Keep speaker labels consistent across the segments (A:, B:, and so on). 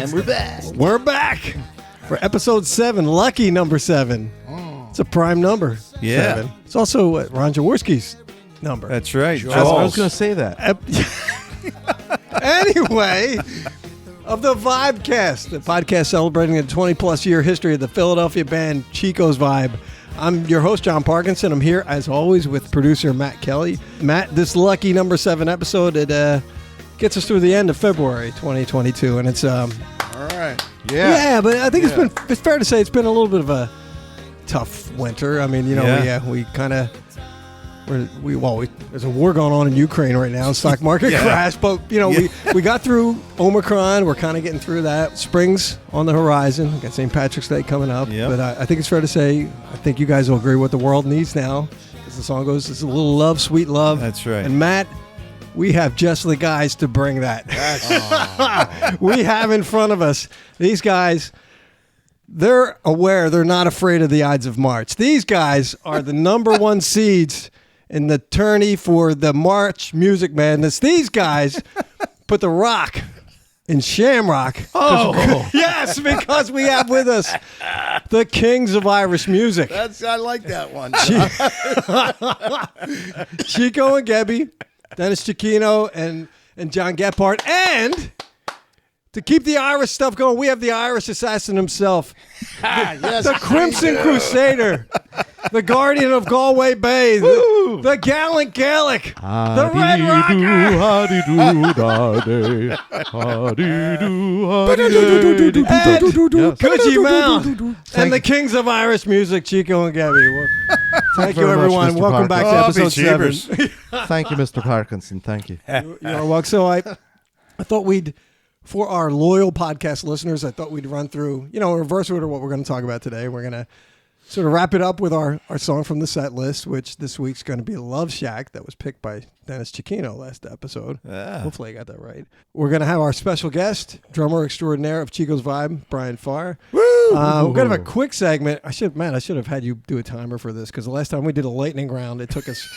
A: And we're back.
B: We're back for episode 7, lucky number 7. It's a prime number.
C: Yeah.
B: 7. It's also Ron Jaworski's number.
C: That's right.
A: I was going to say that.
B: Anyway, of the Vibecast, the podcast celebrating the 20-plus year history of the Philadelphia band Chico's Vibe. I'm your host, John Parkinson. I'm here, as always, with producer Matt Kelly. Matt, this lucky number 7 episode, it gets us through the end of February 2022, and it's
A: All right.
B: yeah, but I think it's fair to say it's been a little bit of a tough winter. I mean, you know, we kind of there's a war going on in Ukraine right now. Stock market crash, but you know, we got through Omicron. We're kind of getting through that. Spring's on the horizon. We got St. Patrick's Day coming up.
C: Yep.
B: But I think it's fair to say, I think you guys will agree what the world needs now. As the song goes, it's a little love, sweet love.
C: That's right.
B: And Matt, we have just the guys to bring that. We have in front of us these guys. They're aware. They're not afraid of the Ides of March. These guys are the number 1 seeds in the tourney for the March Music Madness. These guys put the rock in Shamrock.
A: Oh.
B: Yes, because we have with us the Kings of Irish Music.
A: I like that one.
B: Chico and Gebby, Dennis Chiquino, and John Gephardt. And to keep the Irish stuff going, we have the Irish assassin himself,
A: Yes,
B: the Crimson Crusader, the Guardian of Galway Bay, the Gallant Gaelic, the Red Rocker, Coogee Mound, and the Kings of Irish Music, Chico and Gebby. Well, thank you,
D: very much,
B: everyone.
D: Mr.
B: Welcome back to episode 7.
D: Thank you, Mr. Parkinson. Thank you.
B: You're welcome. So I thought we'd, for our loyal podcast listeners, I thought we'd run through, in reverse order what we're going to talk about today. We're going to sort of wrap it up with our song from the set list, which this week's going to be Love Shack. That was picked by Dennis Chiquino last episode. Hopefully I got that right. We're going to have our special guest, drummer extraordinaire of Chico's Vibe, Brian Farr. We're going to have a quick segment. I should have had you do a timer for this, because the last time we did a lightning round, it took us...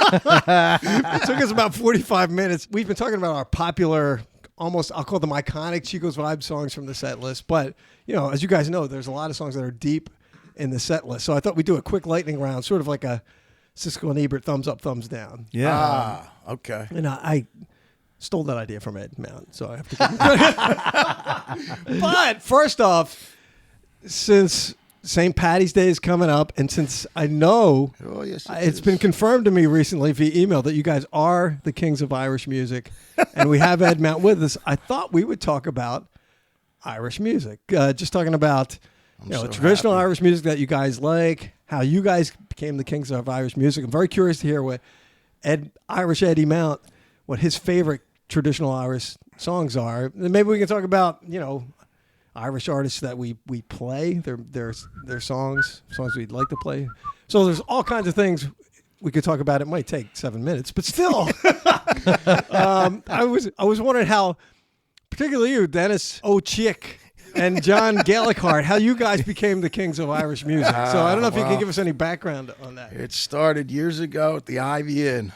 B: it took us about 45 minutes. We've been talking about our popular, almost, I'll call them iconic Chico's Vibe songs from the set list. But, as you guys know, there's a lot of songs that are deep in the set list. So I thought we'd do a quick lightning round, sort of like a Siskel and Ebert thumbs up, thumbs down.
C: Yeah.
A: Okay.
B: And I stole that idea from Ed Mount, so I have to give him But first off, since St. Patty's Day is coming up, and since I know it's been confirmed to me recently via email that you guys are the Kings of Irish Music, and we have Ed Mount with us, I thought we would talk about Irish music. Just talking about traditional Irish music that you guys like, how you guys became the Kings of Irish Music. I'm very curious to hear what Irish Eddie Mount, what his favorite traditional Irish songs are. And maybe we can talk about, Irish artists that we play, their songs we'd like to play. So there's all kinds of things we could talk about. It might take 7 minutes, but still. I was wondering how, particularly you, Dennis O'Chick, and John Gephardt, how you guys became the Kings of Irish Music. So I don't know if you can give us any background on that.
A: It started years ago at the Ivy Inn.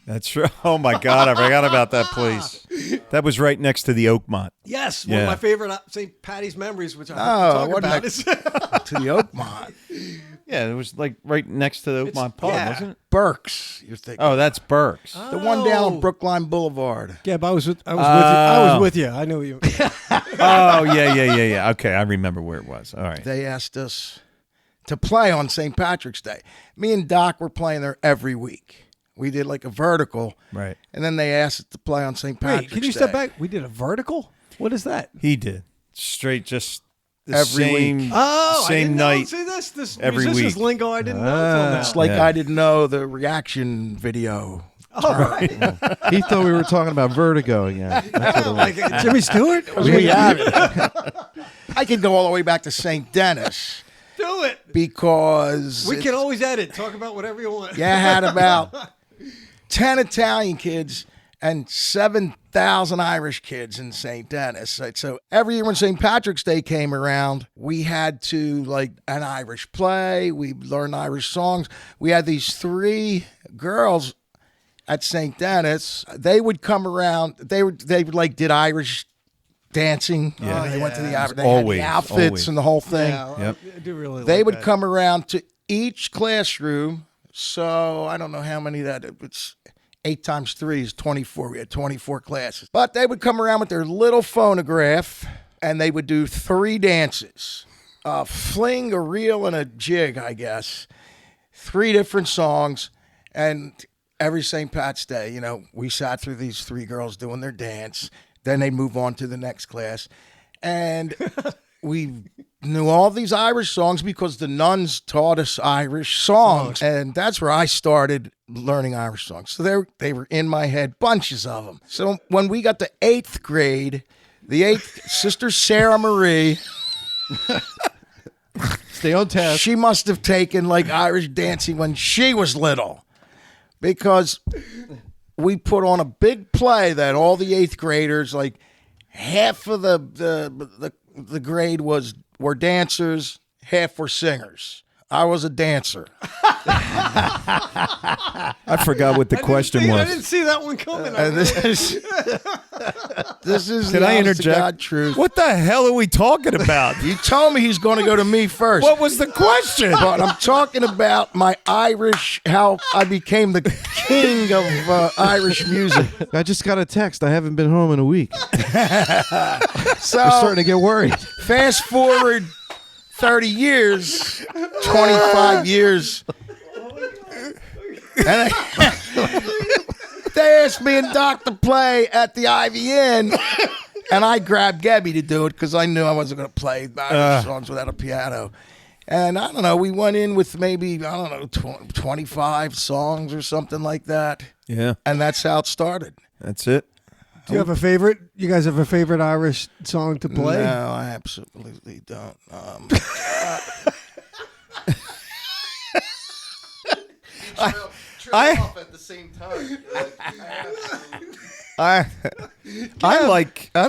C: That's true. Oh, my God. I forgot about that place. That was right next to the Oakmont.
B: Yes. One of my favorite St. Patty's memories, which I have to talk about.
A: To the Oakmont.
C: Yeah, it was like right next to the Oakmont Pub, wasn't it?
A: Burke's, you're thinking.
C: Oh, that's Burke's.
A: The one down on Brookline Boulevard.
B: Yeah, but I was with you. I was with you. I knew you.
C: Oh, yeah. Okay, I remember where it was. All right.
A: They asked us to play on St. Patrick's Day. Me and Doc were playing there every week. We did like a vertical.
C: Right.
A: And then they asked us to play on St. Patrick's Day.
B: Can you step back? We did a vertical? What is that?
C: He did. Straight, just the
A: Every
C: same,
A: week.
C: same night.
B: See this
C: every
B: musician's
C: week.
B: lingo I didn't know until now.
A: It's like
C: Yeah.
A: I didn't know the reaction video.
B: All right.
D: He thought we were talking about Vertigo again. That's what it was.
B: Like Jimmy Stewart?
A: We have it. I could go all the way back to St. Dennis
B: Do it.
A: because
B: We can always edit. Talk about whatever you want.
A: you had about 10 Italian kids and 7,000 Irish kids in St. Dennis. So every year when St. Patrick's Day came around, we had to like an Irish play. We learned Irish songs. We had these 3 girls at St. Dennis. They would come around. They would like did Irish dancing.
C: Yeah.
A: They went to the Irish. They
C: Always,
A: had the outfits
C: always.
A: and the whole thing.
B: Yeah,
C: Yep.
B: I do really
A: They
B: like
A: would
B: that.
A: come around to each classroom. So I don't know how many that it's 8 times 3 is 24. We had 24 classes. But they would come around with their little phonograph and they would do 3 dances. A fling, a reel, and a jig, I guess. 3 different songs. And every St. Pat's Day, you know, we sat through these 3 girls doing their dance. Then they'd move on to the next class. And we knew all these Irish songs because the nuns taught us Irish songs. And that's where I started learning Irish songs. So they were in my head, bunches of them. So when we got to 8th grade, the 8th, Sister Sarah Marie,
D: Stay on task.
A: she must have taken like Irish dancing when she was little. Because we put on a big play that all the 8th graders, like half of the grade were dancers, half were singers. I was a dancer.
C: I forgot what the question
B: I
C: was.
B: didn't see that one coming.
A: And this is
C: Can
A: the
C: I
A: honest to God
C: interject?
A: truth.
C: What the hell are we talking about?
A: You told me he's going to go to me first.
C: What was the question?
A: But I'm talking about my Irish, how I became the king of Irish music.
D: I just got a text. I haven't been home in a week. I'm
A: So
D: starting to get worried.
A: fast forward 30 years, 25 years. And they asked me and Doc to play at the IVN, and I grabbed Gebby to do it because I knew I wasn't going to play Irish songs without a piano. And I don't know, we went in with maybe, I don't know, 25 songs or something like that.
C: Yeah,
A: And that's how it started.
C: that's it.
B: Do you have a favorite? You guys have a favorite Irish song to play?
A: No, I absolutely don't.
C: I
D: at the same time.
C: I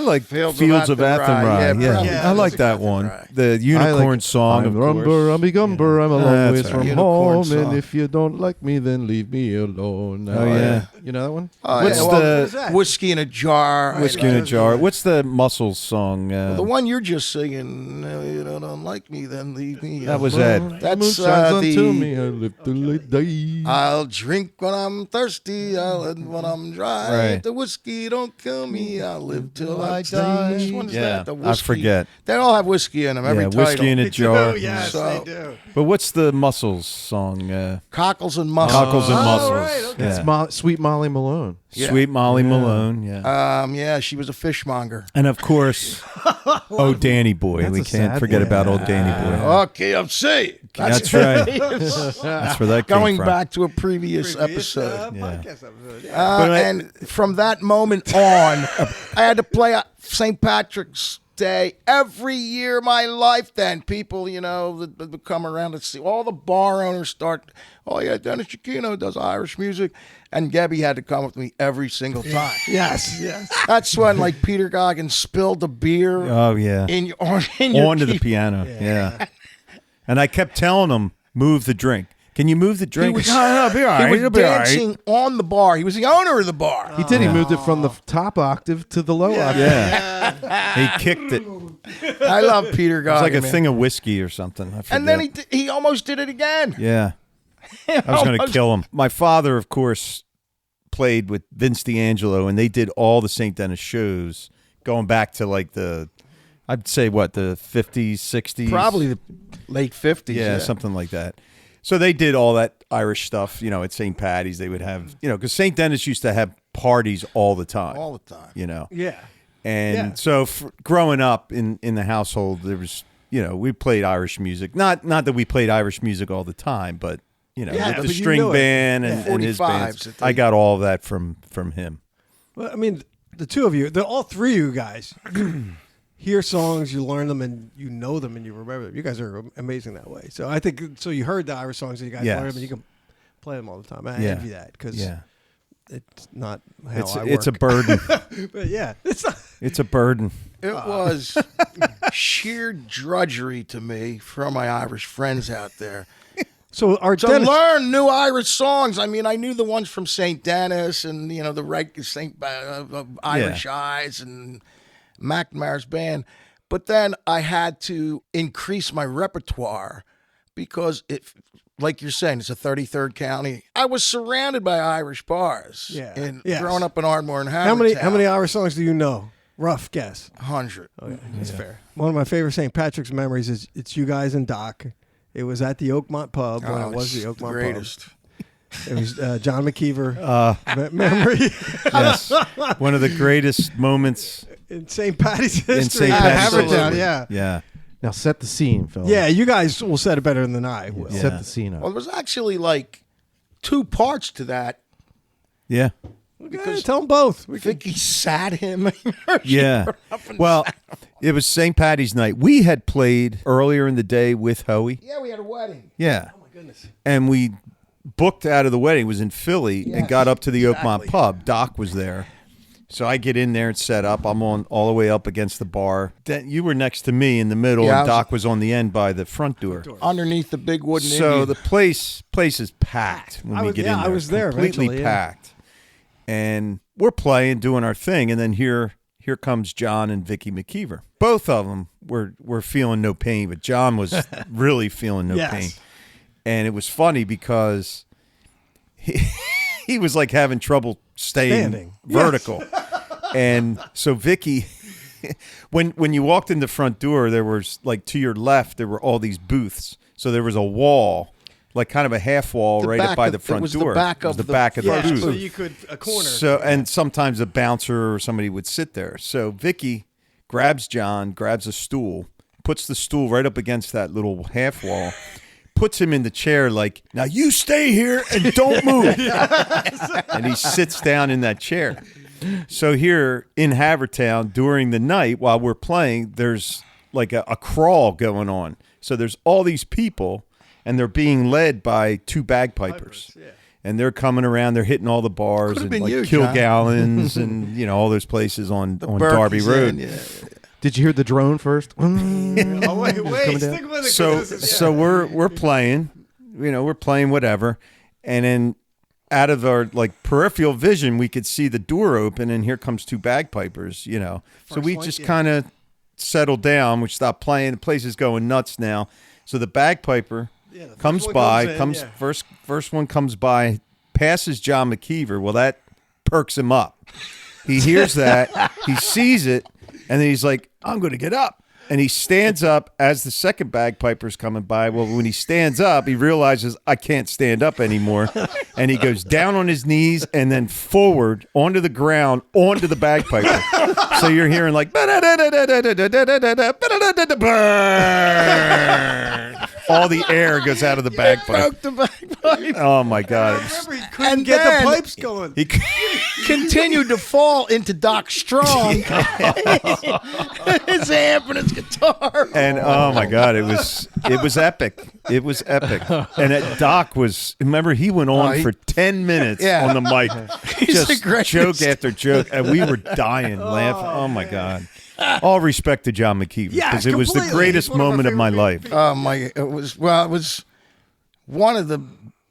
C: like
A: Fields
C: Fields
A: of
C: of
A: Athenry.
C: Athenry.
A: Yeah,
C: Yeah,
A: probably
C: I like
A: Fields
C: that
A: of
C: one.
A: Athenry.
C: The unicorn song,
D: I'm
C: of
D: rumber,
C: course.
D: rumby gumber, I'm a long
C: That's
D: ways
C: right.
D: from
A: Unicorn
D: home,
A: song.
D: and if you don't like me, then leave me alone.
C: Oh, yeah.
D: You know that one?
A: Oh,
C: What's
A: yeah, well,
B: What
C: the
B: is that?
A: Whiskey in a Jar.
C: Whiskey in a Jar? What's the Muscles song?
A: The one you're just singing, no, you don't like me, then leave me.
C: That was
A: alone.
C: Ed.
A: That's
D: Moon shines unto
A: the.
D: me, I live till I die.
A: I'll drink when I'm thirsty, I'll end when I'm dry.
C: Right.
A: If the whiskey don't kill me, I'll live till I die. Which one's
C: Yeah,
A: that? The
C: I
A: whiskey.
C: forget.
A: They all have whiskey in them. Every
C: Yeah,
A: title.
C: Whiskey in a
B: They do,
C: Jar.
B: yes,
A: So-
B: they do.
C: But what's the Muscles song?
A: Cockles and mussels.
C: Cockles and
B: Oh,
C: Muscles.
B: right, okay.
C: Yeah.
D: It's Sweet Molly Malone.
A: Yeah.
C: Sweet Molly Malone. Yeah.
A: Yeah, she was a fishmonger.
C: And of course, oh Danny Boy.
D: That's
C: We
D: a
C: can't
D: sad
C: forget
D: one.
C: about old Danny Boy.
A: Okay, I'm saying.
C: That's right. That's where that came
A: Going
C: from.
A: back to a previous episode.
C: Yeah.
B: Podcast episode. Yeah.
C: But
A: And from that moment on, I had to play St. Patrick's Day every year of my life. Then people, you know, would come around and see all the bar owners start. Oh yeah, Dennis Chiquino does Irish music, and Gebby had to come with me every single time.
B: Yes, yes.
A: That's when like Peter Goggins spilled the beer
C: Oh yeah.
A: in your
C: Onto the piano. Yeah. And I kept telling him, move the drink. Can you move the drink?
A: was-
C: I'll be all right.
A: He was
C: It'll be all right."
A: dancing on the bar. He was the owner of the bar.
D: He did. He moved it from the top octave to the low octave.
C: Yeah. He kicked it. It
A: I love Peter
C: was
A: Goggins.
C: like a
A: man.
C: thing of whiskey or something. I
A: And then
C: forget.
A: he almost did it again.
C: Yeah. I was going to kill him. My father, of course, played with Vince D'Angelo, and they did all the St. Denis shows going back to like I'd say what, the 50s, 60s?
A: Probably the late 50s.
C: Yeah, something like that. So they did all that Irish stuff, you know, at St. Patty's. They would have, you know, because St. Denis used to have parties all the time.
A: All the time.
C: You know.
B: Yeah.
C: And
B: Yeah.
C: so growing up in the household, there was, you know, we played Irish music. Not that we played Irish music all the time, but, you know,
B: Yeah,
C: with the
B: but you
C: string
B: knew it.
C: band
A: Yeah.
C: and his
A: 45s
C: bands.
A: that they-
C: I got all of that from him.
B: Well, I mean, the two of you, all three of you guys, hear songs, you learn them, and you know them, and you remember them. You guys are amazing that way. So I think so. You heard the Irish songs, and you guys
C: Yes.
B: learn them, and you can play them all the time. I
C: Yeah.
B: envy that because
C: Yeah.
B: it's not how I work.
C: It's a burden.
B: But yeah, it's not.
C: It's a burden.
A: It was sheer drudgery to me from my Irish friends out there
B: So our
A: to
B: Dennis,
A: learn new Irish songs. I mean, I knew the ones from St. Denis and, you know, the St. Irish Eyes and McNamara's band. But then I had to increase my repertoire because like you're saying, it's a 33rd county. I was surrounded by Irish bars. Growing up in Ardmore and Havertown.
B: How many Irish songs do you know? Rough guess.
A: 100.
B: Okay, that's fair. One of my favorite St. Patrick's memories is it's you guys and Doc. It was at the Oakmont Pub when it was the Oakmont
A: greatest.
B: Pub. It was John McKeever memory.
C: Yes, one of the greatest moments
B: in St. Patty's history.
C: in St. Patty's
B: Havertown,
C: history. Yeah.
D: Now set the scene, Phil.
B: Yeah, you guys will set it better than I will.
C: Yeah.
D: Set the scene up.
A: Well, there was actually like 2 parts to that.
C: Yeah.
B: Because tell them both.
A: Vicky sat him.
C: Yeah. Well, it was St. Patty's night. We had played earlier in the day with Hoey.
A: Yeah, we had a wedding.
C: Yeah.
B: Oh my goodness.
C: And we booked out of the wedding. It was in Philly and got up to the Oakmont Pub. Doc was there. So I get in there and set up. I'm on all the way up against the bar. Then you were next to me in the middle, and Doc was on the end by the front door.
A: Underneath the big wooden
C: So
A: Indian.
C: the place is packed when we get in there.
B: I was there
C: completely
B: eventually,
C: packed. And we're playing, doing our thing, and then here comes John and Vicky McKeever. Both of them were feeling no pain, but John was really feeling no pain. And it was funny because he was like having trouble standing vertical. And so Vicky, when you walked in the front door, there was like to your left, there were all these booths. So there was a wall, like kind of a half wall right up by the front door.
A: It was the back of the
C: booth.
B: So you could, a corner.
C: So, and sometimes a bouncer or somebody would sit there. So Vicky grabs John, grabs a stool, puts the stool right up against that little half wall, puts him in the chair like, now you stay here and don't move. And he sits down in that chair. So here in Havertown during the night while we're playing, there's like a crawl going on. So there's all these people and they're being led by 2 bagpipers. And they're coming around, they're hitting all the bars and like Kilgallons and all those places on Darby Road.
D: Did you hear the drone first?
B: Oh, wait, stick with it.
C: So we're playing, we're playing whatever, and then out of our like peripheral vision, we could see the door open, and here comes 2 bagpipers, So we just kind of settled down. We stopped playing. The place is going nuts now. So the bagpiper comes by, first one comes by, passes John McKeever. Well, that perks him up. He hears that, he sees it, and then he's like, I'm going to get up. And he stands up as the second bagpiper's coming by. Well, when he stands up, he realizes I can't stand up anymore. And he goes down on his knees and then forward onto the ground, onto the bagpiper. So you're hearing like, all the air goes out of the bagpipe.
A: Broke the bagpipe.
C: Oh, my God.
B: Couldn't get the pipes going.
C: He
A: continued to fall into Doc Strong. His amp and his guitar.
C: And oh my God, it was epic. It was epic. And Doc remember he went on for 10 minutes on the mic. Just joke after joke. And we were dying laughing. Oh my God. All respect to John McKeever. Because it was the greatest moment of my life.
A: It was one of the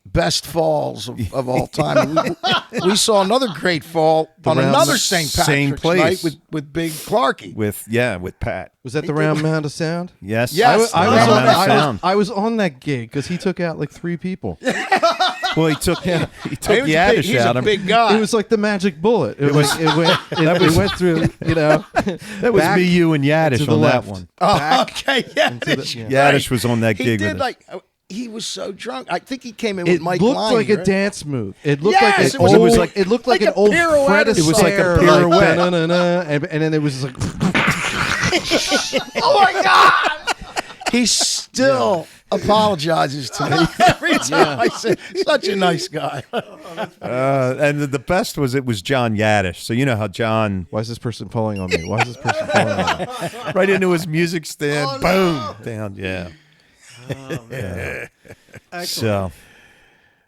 A: best falls of all time. We saw another great fall on another St. Patrick's night with Big Clarky.
C: With Pat.
D: Was that the Round Mound of Sound?
C: Yes.
D: I was on that gig because he took out like 3 people.
C: Well, he took Yadish
A: he's
C: out.
A: A big guy.
D: It was like the magic bullet. It went through.
C: That was me, you, and Yadish on that one.
A: Okay, Yadish.
C: Yadish was on that gig.
A: He
C: with
A: did
C: us.
A: He was so drunk. I think he came in with Mike
D: It looked
A: Liney,
D: like a
A: right?
D: dance move. It looked like
A: Yes,
D: an
A: it was
D: old. It looked like an old
A: pirouette.
D: Fred
C: It was like a
D: Astaire,
C: pirouette.
D: And then it was like.
A: Oh my God! He still apologizes to me every time I say, "Such a nice guy."
C: And the best was it was John Yadish. So you know how John
D: Why is this person falling on me? Why is this person falling on me?
C: right into his music stand, boom, down. Yeah.
B: Oh, man.
C: So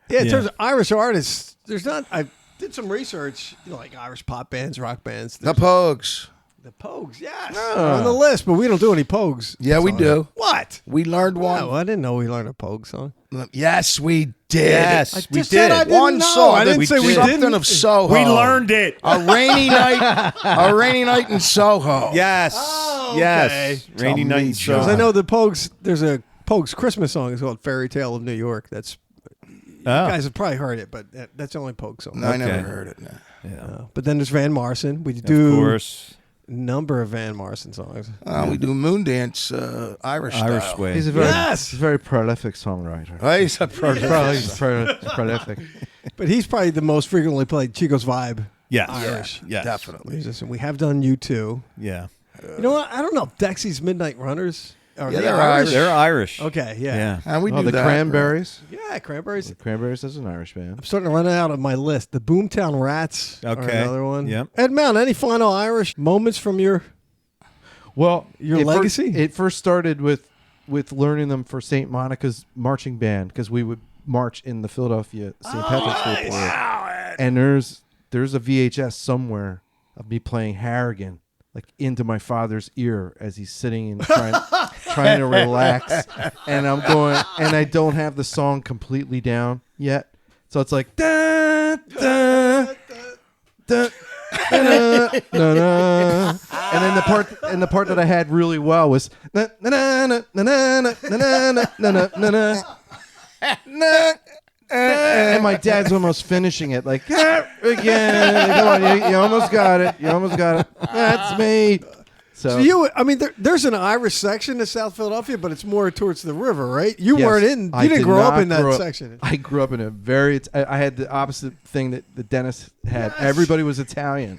B: In terms of Irish artists, there's not. I did some research, like Irish pop bands, rock bands.
A: The Pogues.
B: The Pogues, yes, they're on the list, but we don't do any Pogues.
A: Yeah, we do.
B: What?
A: We learned one.
B: Wow, I didn't know we learned a Pogue song.
A: Yes, we did.
C: Yes, we
B: just said I
C: did.
B: didn't
A: One
B: know.
A: song.
B: I didn't
C: We
B: say we
C: did.
A: Something
B: didn't.
A: of Soho.
C: We learned it.
A: A rainy night. A rainy night in Soho.
C: Yes.
B: Oh, okay.
C: Yes. Rainy
A: Tell
C: night
A: me,
C: in
A: John.
B: Because I know the Pogues. There's a Pogues Christmas song. It's called "Fairy Tale of New York." That's you guys have probably heard it, but that's the only Pogue song.
A: No, I never
C: Okay.
A: heard it. No.
C: Yeah.
B: But then there's Van Morrison. We
C: Of
B: do
C: course.
B: a number of Van Morrison songs.
A: We do Moondance Irish
C: Irish
A: style.
C: way.
D: He's a very,
B: Yes!
D: he's a very prolific songwriter.
A: Oh, he's a prolific.
D: He's prolific.
B: But he's probably the most frequently played Chico's Vibe
C: Yes.
B: Irish
C: Yes.
A: Definitely.
B: musician. We have done U2.
C: Yeah.
B: You know what? I don't know if Dexy's Midnight Runners are
A: Yeah,
B: they
A: they're
B: Irish.
C: They're Irish.
B: Okay, yeah.
C: Yeah.
A: And we
D: Oh,
A: do
D: the
A: that.
D: Cranberries.
B: Yeah, Cranberries.
D: The Cranberries is an Irish band.
B: I'm starting to run out of my list. The Boomtown Rats are
C: Okay.
B: another one.
C: Yep.
B: Ed Mount, any final Irish moments from your
D: Well,
B: Your
D: it
B: legacy?
D: it first started with learning them for St. Monica's marching band because we would march in the Philadelphia St. Patrick's Day parade. And there's a VHS somewhere of me playing Harrigan like into my father's ear as he's sitting and trying to relax, and I'm going, and I don't have the song completely down yet, so it's like da da da. Na, na, na. And then the part that I had really well was na na na na na na na na na na na. And my dad's almost finishing it, like again. Come on, you almost got it. You almost got it. That's me. So
B: I mean, there's an Irish section of South Philadelphia, but it's more towards the river, right? You
D: yes,
B: weren't in. You
D: I
B: didn't
D: did
B: grow up
D: not
B: in that
D: grow up-
B: section.
D: I grew up in a very. I had the opposite thing that Dennis had. Everybody was Italian,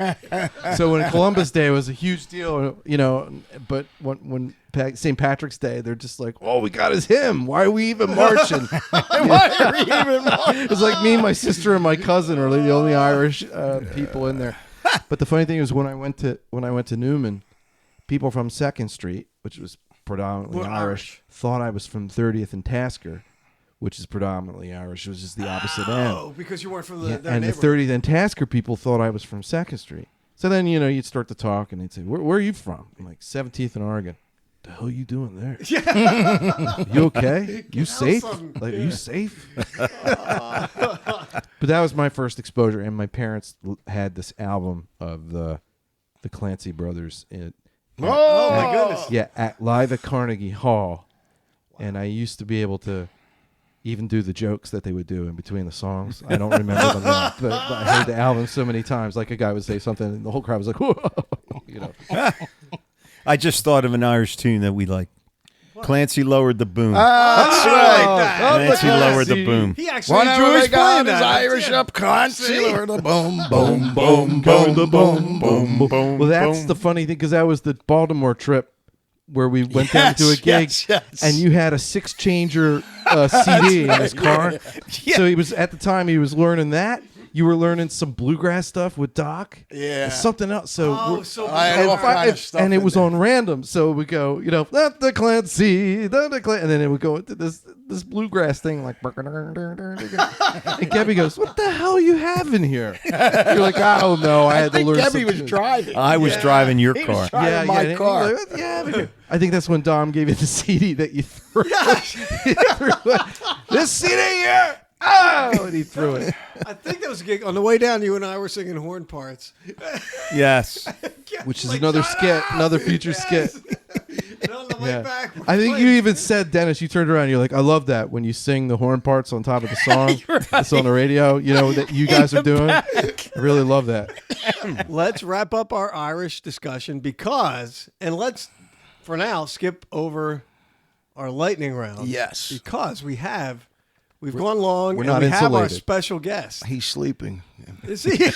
D: so when Columbus Day was a huge deal, you know. But when St. Patrick's Day, they're just like, all we got is him. Why are we even marching?
A: Why are we even marching?
D: It was like me, my sister, and my cousin were the only Irish people in there. But the funny thing is, when I went to Newman, people from 2nd Street, which was predominantly Irish, thought I was from 30th and Tasker, which is predominantly Irish. It was just the opposite end.
B: Oh, because you weren't from the
D: Yeah,
B: their
D: and the
B: neighborhood.
D: 30th and Tasker people thought I was from 2nd Street. So then, you'd start to talk, and they'd say, where are you from? I'm like, 17th and Oregon. The hell are you doing there? You okay? You safe? Like, are you safe? But that was my first exposure, and my parents had this album of the Clancy Brothers
B: Oh, my goodness.
D: yeah, live at Carnegie Hall. And I used to be able to even do the jokes that they would do in between the songs. I don't remember them now, but I heard the album so many times. Like a guy would say something, and the whole crowd was like, whoa,
C: I just thought of an Irish tune that we like. Clancy lowered the boom.
A: That's right.
C: Clancy lowered the boom.
B: He actually
A: Whenever
B: enjoys
A: they got
B: playing
A: his
B: that.
A: Irish
B: Yeah.
A: up, concealer, the boom, boom, boom, boom, boom, boom.
D: Well, that's the funny thing, because that was the Baltimore trip where we went down to do a gig,
A: yes.
D: and you had a 6-changer CD in his car. So he was, at the time, he was learning that. You were learning some bluegrass stuff with Doc.
A: Yeah.
D: And something else. So,
A: I had all kind of stuff
D: and it
A: in
D: was
A: there.
D: on random. So we go, let the Clancy, and then it would go into this bluegrass thing, like, and Gebby goes, what the hell you have in here? You're like, oh no, I had to learn
A: Gebby was
D: something.
A: driving.
C: I was driving your
A: He
C: car.
A: was driving my
D: and
A: car.
D: he's like, what do you have in here? I think that's when Dom gave you the CD that you threw. This CD here. Oh, and he threw it.
B: I think that was a gig. On the way down, you and I were singing horn parts.
C: Yes.
D: Which is another skit, another future skit.
B: And on the way
D: Yeah.
B: back, we're
D: I think
B: playing-
D: you even said, Dennis, you turned around and you're like, I love that when you sing the horn parts on top of the song. It's on the radio, that you guys are doing. I really love that.
B: Let's wrap up our Irish discussion and let's, for now, skip over our lightning round.
A: Yes.
B: Because we've gone long,
D: we're
B: and
D: not
B: we have our
D: insulated.
B: special guest.
A: He's sleeping.
B: Is he?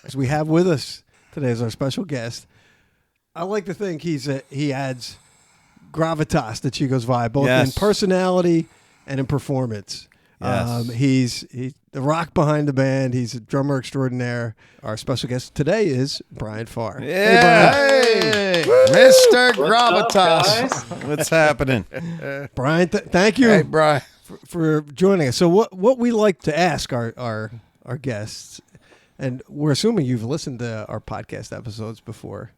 B: As we have with us today as our special guest. I like to think he adds gravitas to Chico's vibe, both
C: Yes.
B: in personality and in performance.
C: Yes.
B: He's the rock behind the band. He's a drummer extraordinaire. Our special guest today is Brian Farr.
C: Yeah.
A: Hey, Mr. Gravitas.
C: What's happening?
B: Brian, thank you
A: Hey, Brian.
B: for joining us. So what we like to ask our guests, and we're assuming you've listened to our podcast episodes before.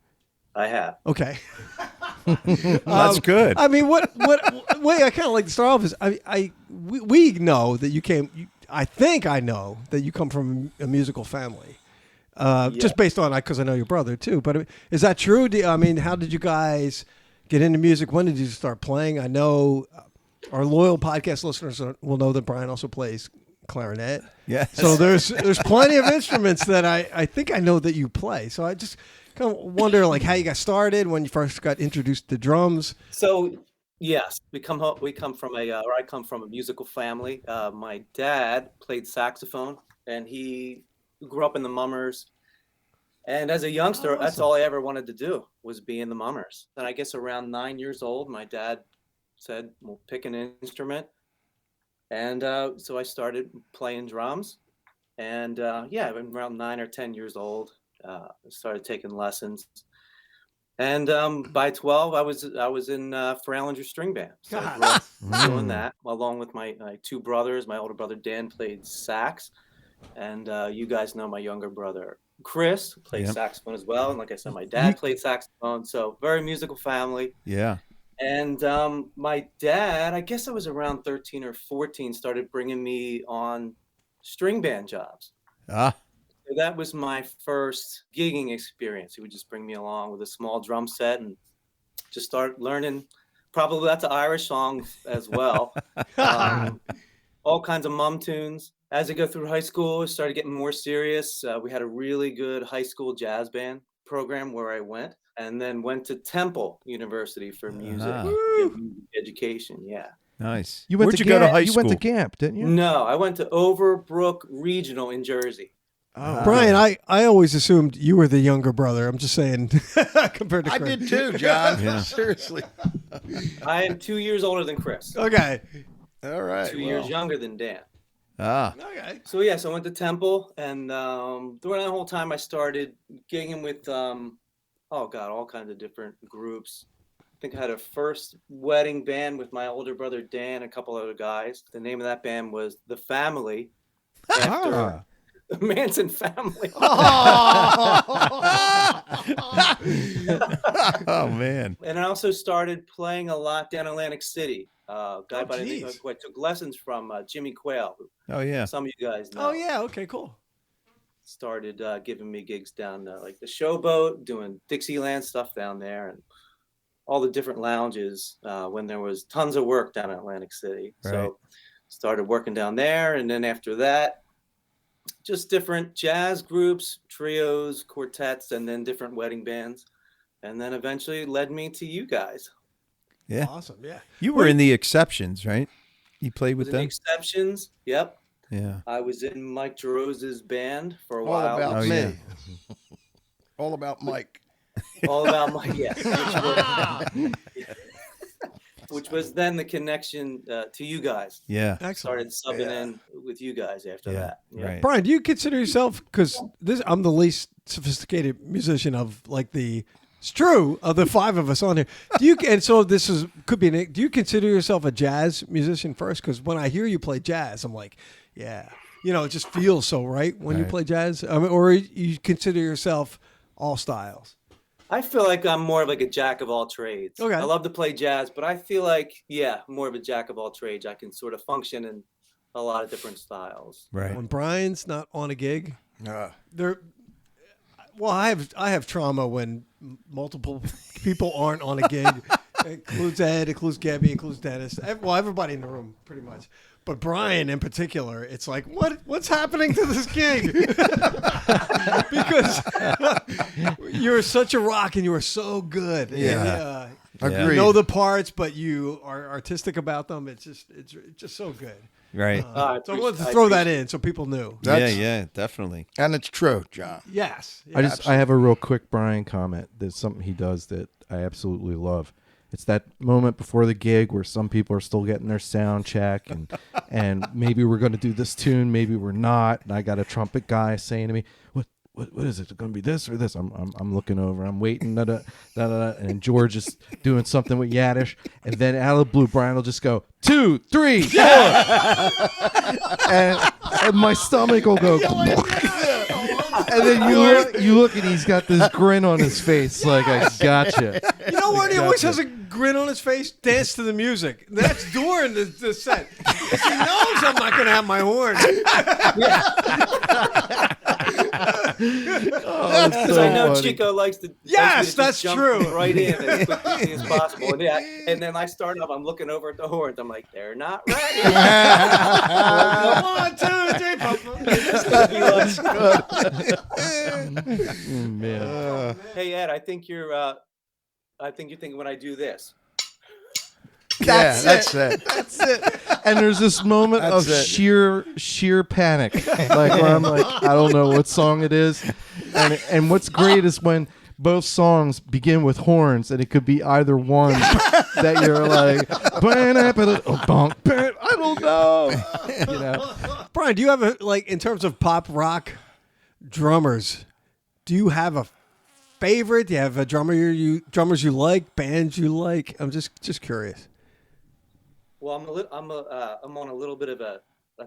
E: I have.
B: Okay.
C: That's good.
B: I mean, what way I kind of like to start off is we know that you came. I think I know that you come from a musical family, just based on because I know your brother too. But is that true? I mean, how did you guys get into music? When did you start playing? I know our loyal podcast listeners will know that Brian also plays clarinet.
C: Yes.
B: So there's plenty of instruments that I think I know that you play. So I just kind of wonder like how you got started, when you first got introduced to drums.
E: So yes, I come from a musical family. My dad played saxophone, and he grew up in the Mummers. And as a youngster, that's all I ever wanted to do was be in the Mummers. And I guess around 9 years old, my dad said, "Well, pick an instrument." And so I started playing drums. And around 9 or 10 years old, I started taking lessons. And by 12, I was in Fralinger String Band. So I grew up doing that along with my two brothers. My older brother Dan played sax, and you guys know my younger brother Chris played saxophone as well. And like I said, my dad played saxophone. So very musical family.
C: Yeah.
E: And my dad, I guess I was around 13 or 14, started bringing me on string band jobs. So that was my first gigging experience. He would just bring me along with a small drum set and just start learning probably lots of Irish songs as well. All kinds of mum tunes. As I go through high school, I started getting more serious. We had a really good high school jazz band program where I went, and then went to Temple University for music education. Yeah.
C: Nice.
D: Where'd you go to high school? You went to Gamp, didn't you?
E: No, I went to Overbrook Regional in Jersey.
B: Oh. Brian, I always assumed you were the younger brother. I'm just saying, compared to Chris.
A: I did too, John. Seriously.
E: I am 2 years older than Chris.
B: Okay.
A: All right.
E: 2 years younger than Dan.
B: Okay.
E: So I went to Temple, and during that whole time, I started gigging with all kinds of different groups. I think I had a first wedding band with my older brother Dan, and a couple other guys. The name of that band was The Family, after the Manson family.
C: Oh man!
E: And I also started playing a lot down Atlantic City. Guy by the name who I took lessons from, Jimmy Quayle.
C: Oh yeah.
E: Some of you guys know.
B: Oh yeah. Okay. Cool.
E: Started giving me gigs down like the Showboat, doing Dixieland stuff down there, and all the different lounges when there was tons of work down in Atlantic City.
C: Right.
E: So started working down there, and then after that, just different jazz groups, trios, quartets, and then different wedding bands, and then eventually led me to you guys.
C: Yeah.
B: Awesome. Yeah.
C: You were in the Exceptions, right? You played with
E: The
C: them?
E: Exceptions. Yep.
C: Yeah.
E: I was in Mike Jerose's band for a
A: All
E: while.
A: about me.
C: yeah.
A: All about Mike.
E: All about Mike, yes. Which was then the connection to you guys.
C: Yeah.
B: Excellent.
E: Started subbing in with you guys after that. Yeah.
C: Right.
B: Brian, do you consider yourself, because I'm the least sophisticated musician of like it's true, of the five of us on here. Do you? And so do you consider yourself a jazz musician first? Because when I hear you play jazz, I'm like, yeah, it just feels so right when you play jazz. Or you consider yourself all styles?
E: I feel like I'm more of like a jack of all trades.
B: Okay.
E: I love to play jazz, but I feel like, more of a jack of all trades. I can sort of function in a lot of different styles.
C: Right.
B: When Brian's not on a gig, I have trauma when multiple people aren't on a gig. It includes Ed, includes Gebby, includes Dennis. Everybody in the room, pretty much. But Brian in particular, it's like, what's happening to this gig? Because you're such a rock and you are so good.
A: Yeah.
B: And,
A: Agreed.
B: you know the parts, but you are artistic about them. It's just so good.
C: Right.
B: So I wanted to throw that in so people knew.
C: Yeah, definitely.
A: And it's true, John.
B: Yes.
D: I have a real quick Brian comment. There's something he does that I absolutely love. It's that moment before the gig where some people are still getting their sound check and maybe we're going to do this tune, maybe we're not. And I got a trumpet guy saying to me, what is it? Going to be this or this? I'm looking over. I'm waiting. And George is doing something with Yaddish. And then out of the blue, Brian will just go, 2, 3, 4. and my stomach will go. And then you look and he's got this grin on his face, like, I gotcha.
B: You know what? He always has a grin on his face. Dance to the music. That's during the set. He knows I'm not going to have my horn.
E: Because I know Chico likes to.
B: Yes, that's
E: jump
B: true.
E: Right in as quickly as possible. And then I start up. I'm looking over at the horns. I'm like, they're not ready.
B: 1, 2, 3,
E: It's gonna be like-
D: Man.
E: Hey Ed, I think you're thinking when I do this.
A: That's it.
D: That's it. And there's this moment
A: That's
D: of
A: it.
D: sheer panic, like where I'm like, I don't know what song it is, and what's great is when both songs begin with horns, and it could be either one that you're like, I don't know, you know.
B: Brian, do you have in terms of pop rock drummers, do you have a favorite? Do you have a drummers you like, bands you like? I'm just curious.
E: Well, I'm on a little bit of a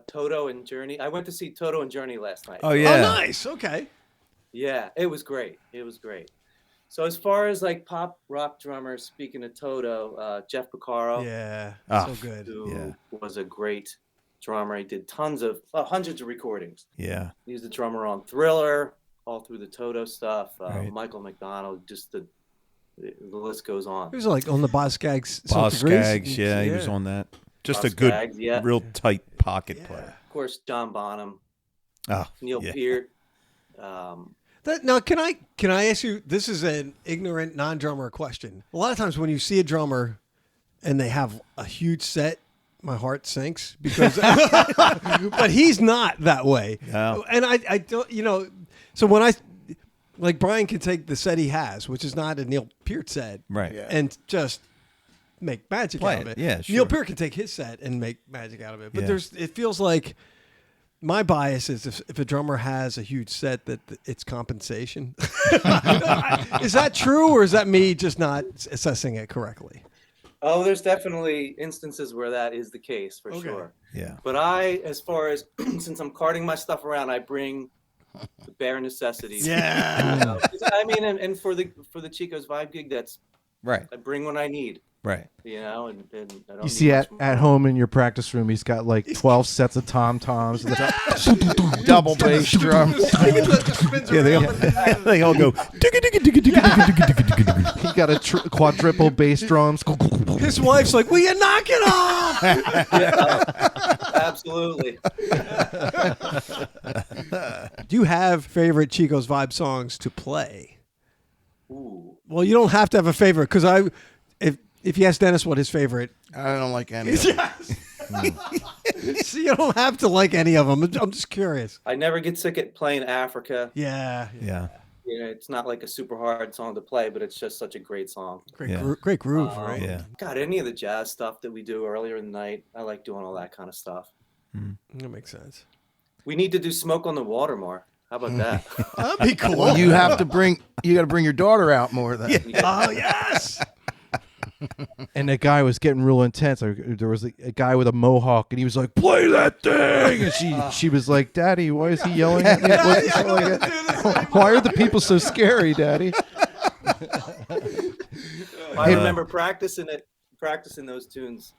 E: Toto and Journey. I went to see Toto and Journey last night.
C: Oh yeah.
B: Oh, nice. Okay.
E: Yeah, it was great. So as far as like pop rock drummers, speaking of Toto, Jeff Porcaro,
B: Yeah.
C: Ah,
B: So good.
E: who was a great drummer. He did hundreds of recordings.
C: Yeah.
E: He was the drummer on Thriller, all through the Toto stuff.
C: Right.
E: Michael McDonald, just the list goes on.
B: He was like on the Boz Skaggs.
C: Boss Skaggs, yeah, he was on that. Just
E: Boz
C: a good,
E: Skaggs, yeah.
C: real tight pocket player.
E: Of course, John Bonham,
C: Oh,
E: Neil
C: yeah.
E: Peart.
B: Now, can I ask you? This is an ignorant non-drummer question. A lot of times when you see a drummer and they have a huge set, my heart sinks because, but he's not that way.
C: No.
B: And I don't, So when like Brian can take the set he has, which is not a Neil Peart set,
C: Right.
A: Yeah.
B: and just make magic
C: Play
B: out of
C: it.
B: it.
C: Yeah,
B: Neil
C: sure.
B: Peart can take his set and make magic out of it. But
C: Yeah.
B: it feels like my bias is if a drummer has a huge set that it's compensation. Is that true, or is that me just not assessing it correctly?
E: Oh, there's definitely instances where that is the case for
B: Okay.
E: sure.
C: Yeah.
E: But as far as since I'm carting my stuff around, I bring the bare necessities.
B: Yeah.
E: I mean, and for the Chico's Vibe gig,
C: Right.
E: I bring what I need.
C: Right.
E: And I don't
D: You see
E: need much
D: at home in your practice room, he's got like 12 sets of tom-toms.
A: Double bass drum.
C: Yeah, they all go.
D: He got a quadruple bass drums.
B: His wife's like, "Will you knock it off?"
E: Absolutely.
B: Do you have favorite Chico's Vibe songs to play?
E: Ooh.
B: Well, you don't have to have a favorite because if you ask Dennis what his favorite
A: I don't like any of it.
B: So you don't have to like any of them. I'm just curious.
E: I never get sick at playing Africa.
B: Yeah.
C: Yeah.
E: It's not like a super hard song to play, but it's just such a great song.
B: Great,
C: Yeah.
B: great groove, right?
C: Yeah.
E: God, any of the jazz stuff that we do earlier in the night, I like doing all that kind of stuff.
B: That makes sense.
E: We need to do Smoke on the Water more. How about that?
B: That'd be cool.
A: Well, you got to bring your daughter out more then.
B: Oh yes.
D: And the guy was getting real intense. There was a guy with a mohawk, and he was like, "Play that thing!" And she was like, "Daddy, why is he yelling at me? Why are the people so scary, Daddy?"
E: I remember practicing those tunes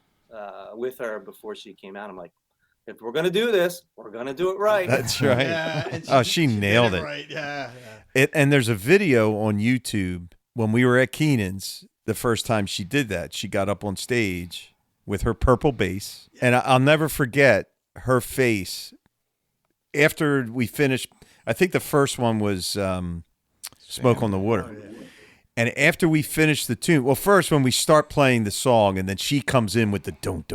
E: with her before she came out. I'm like, if we're gonna do this, we're gonna do it right.
C: That's right.
B: And
C: Oh, she nailed
B: did
C: it.
B: Right. Yeah.
C: And there's a video on YouTube when we were at Keenan's. The first time she did that, she got up on stage with her purple bass, and I'll never forget her face after we finished. I think the first one was "Smoke on the Water," and after we finished the tune, well, first when we start playing the song, and then she comes in with the don't.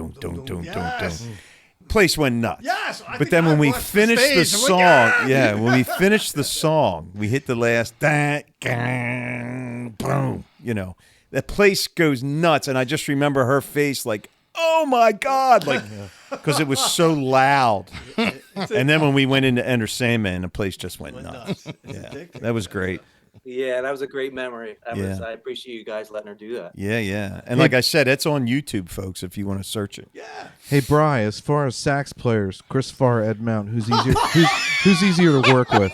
C: Place went nuts.
B: Yes.
C: But then when we finished the song, when we finished the song, we hit the last boom, that place goes nuts. And I just remember her face like, oh my God, like, because it was so loud. And then when we went into Enter Sandman, the place just went nuts. Yeah, that was great.
E: Yeah, that was a great memory.
C: Yeah.
E: I appreciate you guys letting her do that.
C: Yeah. And like I said, it's on YouTube, folks, if you want to search it.
B: Yeah.
D: Hey, Bri, as far as sax players, Chris Farr, Ed Mount, who's easier to work with?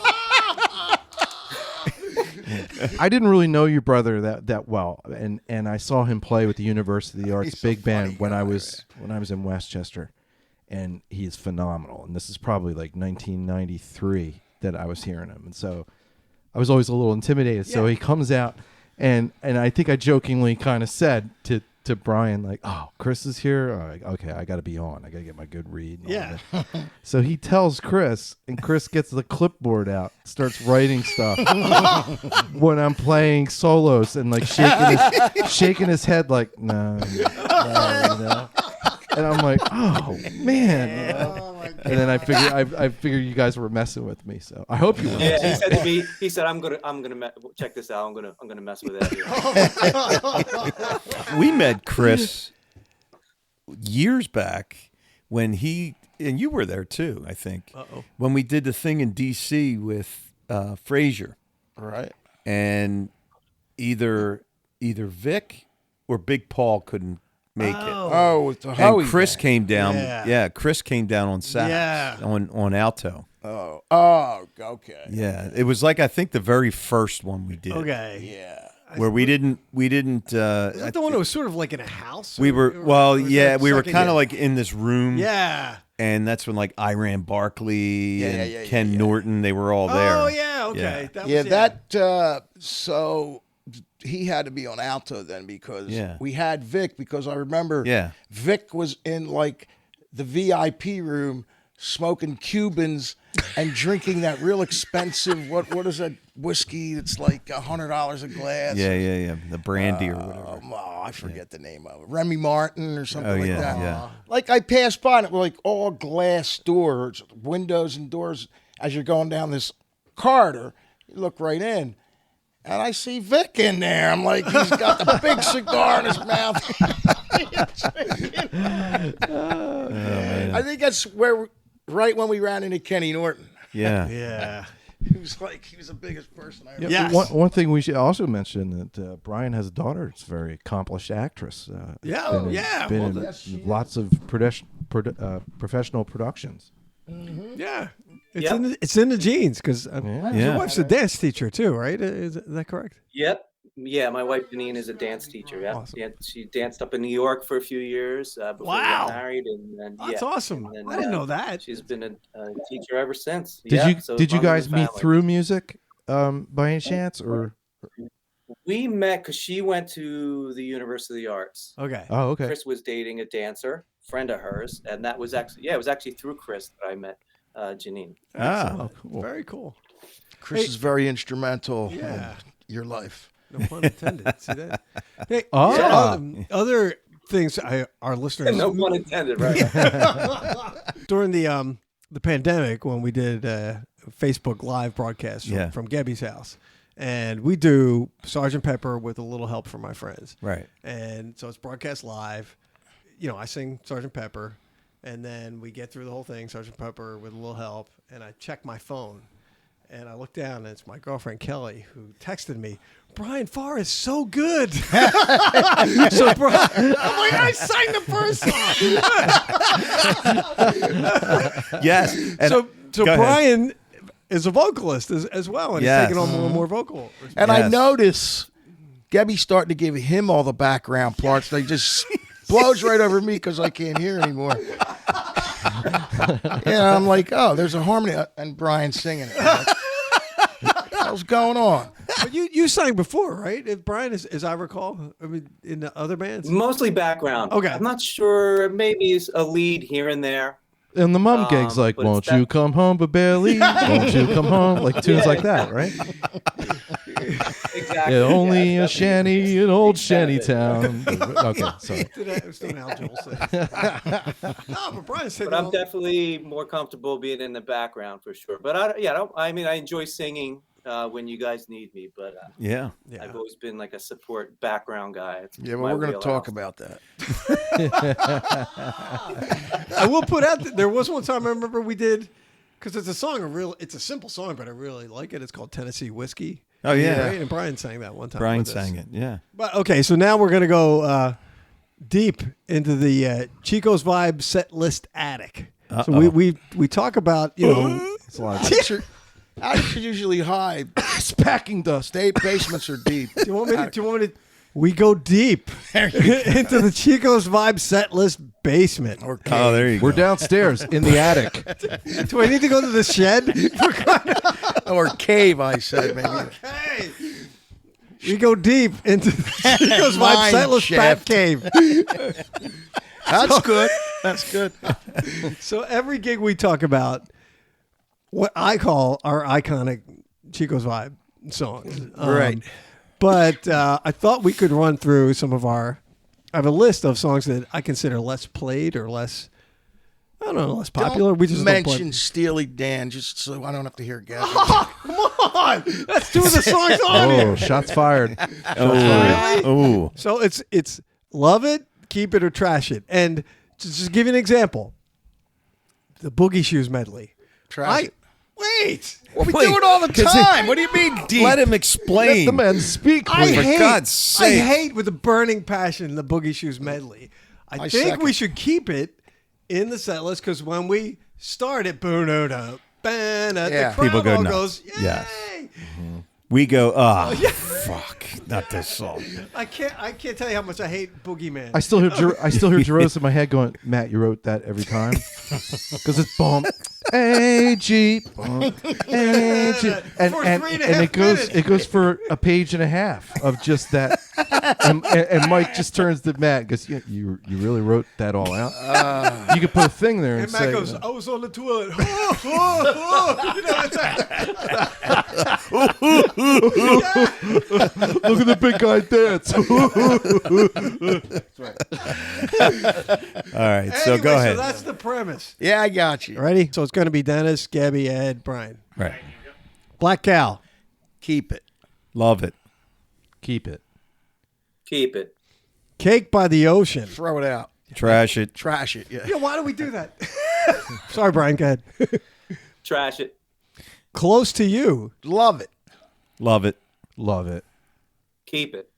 D: I didn't really know your brother that well, and I saw him play with the University of the Arts
A: He's a
D: big band
A: funny
D: when I
A: guy,
D: was in Westchester, and he is phenomenal. And this is probably like 1993 that I was hearing him, and so I was always a little intimidated. So he comes out, and I think I jokingly kind of said to Brian, like, "Oh, Chris is here. Okay, I got to be on. I got to get my good read." And all that. So he tells Chris, and Chris gets the clipboard out, starts writing stuff when I'm playing solos, and like shaking his head, like, no. And I'm like, oh man. And then I figured you guys were messing with me, so I hope you were.
E: Yeah, he said to me, I'm gonna check this out. I'm gonna mess with it.
C: We met Chris years back when and you were there too, I think. When we did the thing in D.C. with Frasier,
A: Right.
C: and either Vic or Big Paul couldn't make it.
A: Oh, with the
C: And
A: Howie
C: Chris
A: thing.
C: came down.
B: Yeah.
C: Yeah, Chris came down on sax.
B: Yeah.
C: On alto.
A: Oh, okay.
C: Yeah, it was like I think the very first one we did.
B: Okay.
A: Yeah.
C: Where we didn't.
B: Was that the one that was sort of like in a house?
C: We were
B: or
C: well,
B: was
C: yeah.
B: that
C: We were
B: second
C: kind of
B: year?
C: like in this room.
B: Yeah.
C: And that's when like Iran Barkley and
A: yeah,
C: Ken
A: yeah.
C: Norton, they were all there.
B: Oh yeah. Okay.
C: Yeah.
A: So he had to be on alto then because
C: Yeah.
A: we had Vic, because I remember
C: Yeah.
A: Vic was in like the VIP room smoking Cubans and drinking that real expensive what is that whiskey that's like $100 a glass.
C: Yeah. The brandy or whatever.
A: I forget the name of it. Remy Martin or something like
C: yeah,
A: that.
C: yeah.
A: Like I passed by and it was like all glass doors, windows and doors as you're going down this corridor. You look right in. And I see Vic in there. I'm like, he's got the big cigar in his mouth. I think that's right when we ran into Kenny Norton.
C: Yeah.
B: Yeah.
A: He was the biggest person I ever.
B: Yes.
D: One thing we should also mention that Brian has a daughter. It's a very accomplished actress.
B: Yeah,
D: Been
B: well,
D: in
A: yes, she
D: lots of professional productions.
B: Yeah.
E: Yep.
B: It's in the genes because
D: Yeah.
B: your wife's a dance teacher too, right? Is that correct?
E: Yep. Yeah, my wife Janine is a dance teacher. Yeah,
B: Awesome.
E: yeah, she danced up in New York for a few years before we
B: Wow.
E: got married, and
B: That's awesome.
E: and then,
B: I didn't know that.
E: She's been a teacher ever since.
D: Did you guys meet through music by any chance, or?
E: We met because she went to the University of the Arts.
B: Okay.
D: Oh, okay.
E: Chris was dating a dancer friend of hers, and that was actually it was actually through Chris that I met Janine.
D: Oh, cool.
B: Very cool.
A: Chris is very instrumental
B: Yeah.
A: in your life.
B: No pun intended. See that? Hey,
D: Ah.
B: other things our listeners
E: No pun intended, right?
B: during the pandemic when we did Facebook Live broadcast from Gebby's house, and we do Sgt. Pepper with a little help from my friends.
C: Right.
B: And so it's broadcast live. You know, I sing Sgt. Pepper, and then we get through the whole thing, Sgt. Pepper with a little help, and I check my phone, and I look down, and it's my girlfriend Kelly who texted me, "Brian Farr is so good." So Brian, I'm like, I sang the first song.
C: Yes. And
B: So
C: go ahead.
B: Brian is a vocalist as well, and
C: Yes.
B: he's taking on more and more vocal.
A: And I
C: Yes.
A: notice Gebby's starting to give him all the background parts. They just blows right over me because I can't hear anymore. Yeah, I'm like, oh, there's a harmony, and Brian's singing it. What's going on?
B: But you sang before, right? If Brian, as I recall, I mean, in the other bands.
E: Mostly background.
B: Okay.
E: I'm not sure. Maybe it's a lead here and there.
D: And the mom gigs like,
E: but it's
D: "Won't you come home, but barely? Won't you come home?" Like tunes like that, right?
E: Exactly.
D: Yeah, only
E: yeah,
D: a shanty, an old
E: Exactly.
D: shanty town. Okay, sorry.
B: It was doing Al Joel sings. No, but Brian said,
E: But I'm definitely more comfortable being in the background for sure. But I mean, I enjoy singing when you guys need me. But
C: Yeah.
E: I've always been like a support background guy. It's
A: Yeah,
E: my
A: well, we're going to
E: wheelhouse.
A: talk about that.
B: I will put out that there was one time I remember we did, because it's a song, it's a simple song, but I really like it. It's called Tennessee Whiskey.
C: Oh, yeah.
B: Right? And Brian sang that one time.
C: Brian
B: with us.
C: sang it. Yeah.
B: But okay, so now we're gonna go deep into the Chico's Vibe set list attic. So we talk about
D: It's a lot of
A: Attics are usually high.
D: It's packing dust.
A: State basements are deep.
B: Do you want me to? We go deep into the Chico's Vibe set list basement.
A: Or
C: Oh, there you
D: We're
C: go.
D: downstairs in the attic.
B: Do I need to go to the shed?
A: or cave, I said maybe.
B: Okay. We go deep into the Chico's Vibe
A: Mine
B: set list
A: shaft.
B: bat cave.
A: That's good. That's good.
B: So every gig we talk about what I call our iconic Chico's Vibe songs.
A: Right.
B: But I thought we could run through some of I have a list of songs that I consider less played or less, I don't know, less popular.
A: Don't
B: We just don't play.
A: mention Steely Dan just so I don't have to hear Gebby.
B: Come on, that's two of the songs on here.
D: Oh, shots fired.
C: Oh.
B: So it's love it, keep it, or trash it. And to just give you an example, the Boogie Shoes medley.
A: Trash it.
B: Wait.
A: Well, we
C: Wait,
A: do it all the
C: 'cause
A: time. What do you mean deep?
C: Let him
D: Let
C: explain.
D: the man speak, please.
C: For God's sake.
B: I hate with a burning passion the Boogie Shoes medley. I think
A: second.
B: we should keep it in the set list because when we start it,
A: Yeah.
B: the crowd
C: People go
B: all
C: nuts.
B: goes, yay!
C: Yes. We go, fuck, not this song.
B: I can't tell you how much I hate Boogeyman.
D: I still hear Jeroz in my head going, Matt, you wrote that every time? Because it's bump, A-G, bump, A-G. And,
B: For
D: and,
B: 3.5
D: and
B: minutes.
D: it goes for a page and a half of just that. And Mike just turns to Matt and goes, you really wrote that all out? You could put a thing there and,
B: and Matt
D: say,
B: goes, I was on the toilet. You know, it's
D: look at the big guy dance.
C: All right, so
B: Anyway,
C: go ahead.
B: So that's the premise.
A: Yeah, I got you.
B: Ready? So it's going to be Dennis, Gebby, Ed, Brian.
C: Right.
B: Black Cow.
A: Keep it.
C: Love it.
D: Keep it.
E: Keep it.
B: Cake by the Ocean.
A: Throw it out.
C: Trash it.
A: Trash it. Yeah.
B: Yeah, why do we do that? Sorry, Brian, go ahead.
E: Trash it.
B: Close to You.
A: Love it.
C: Love it.
D: Love it.
E: Keep it.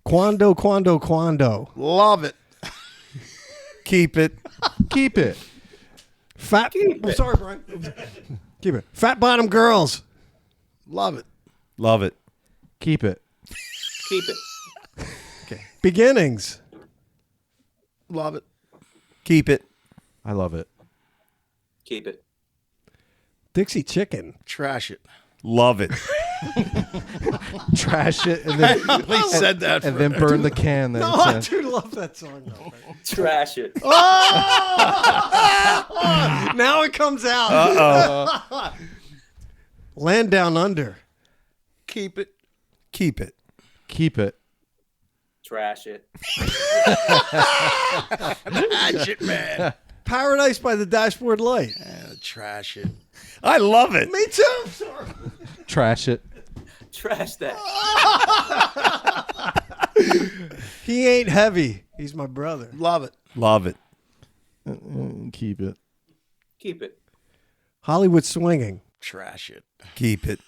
B: Quando, Quando, Quando.
A: Love it.
C: Keep it.
D: Keep it.
B: Fat. I'm sorry, Brian. Keep it. Fat Bottom Girls.
A: Love it.
C: Love it.
D: Keep it.
E: Keep it.
B: Beginnings.
A: Love it.
C: Keep it.
D: I love it.
E: Keep it.
B: Dixie Chicken.
A: Trash it.
C: Love it.
D: Trash it and then
A: They said that.
D: and then burn the can that
B: No,
D: it's
B: I
D: in.
B: do love that song. Though.
E: Trash it.
B: Now it comes out.
C: Uh-oh.
B: Land Down Under.
A: Keep it.
C: Keep it.
D: Keep it.
E: Trash it.
A: Trash it, man.
B: Paradise by the Dashboard Light.
A: Trash it.
C: I love it.
B: Me too. Sorry.
D: Trash it.
E: Trash that.
B: He ain't heavy. He's my brother.
A: Love it.
C: Love it.
D: Keep it.
E: Keep it.
B: Hollywood Swinging.
A: Trash it.
C: Keep it.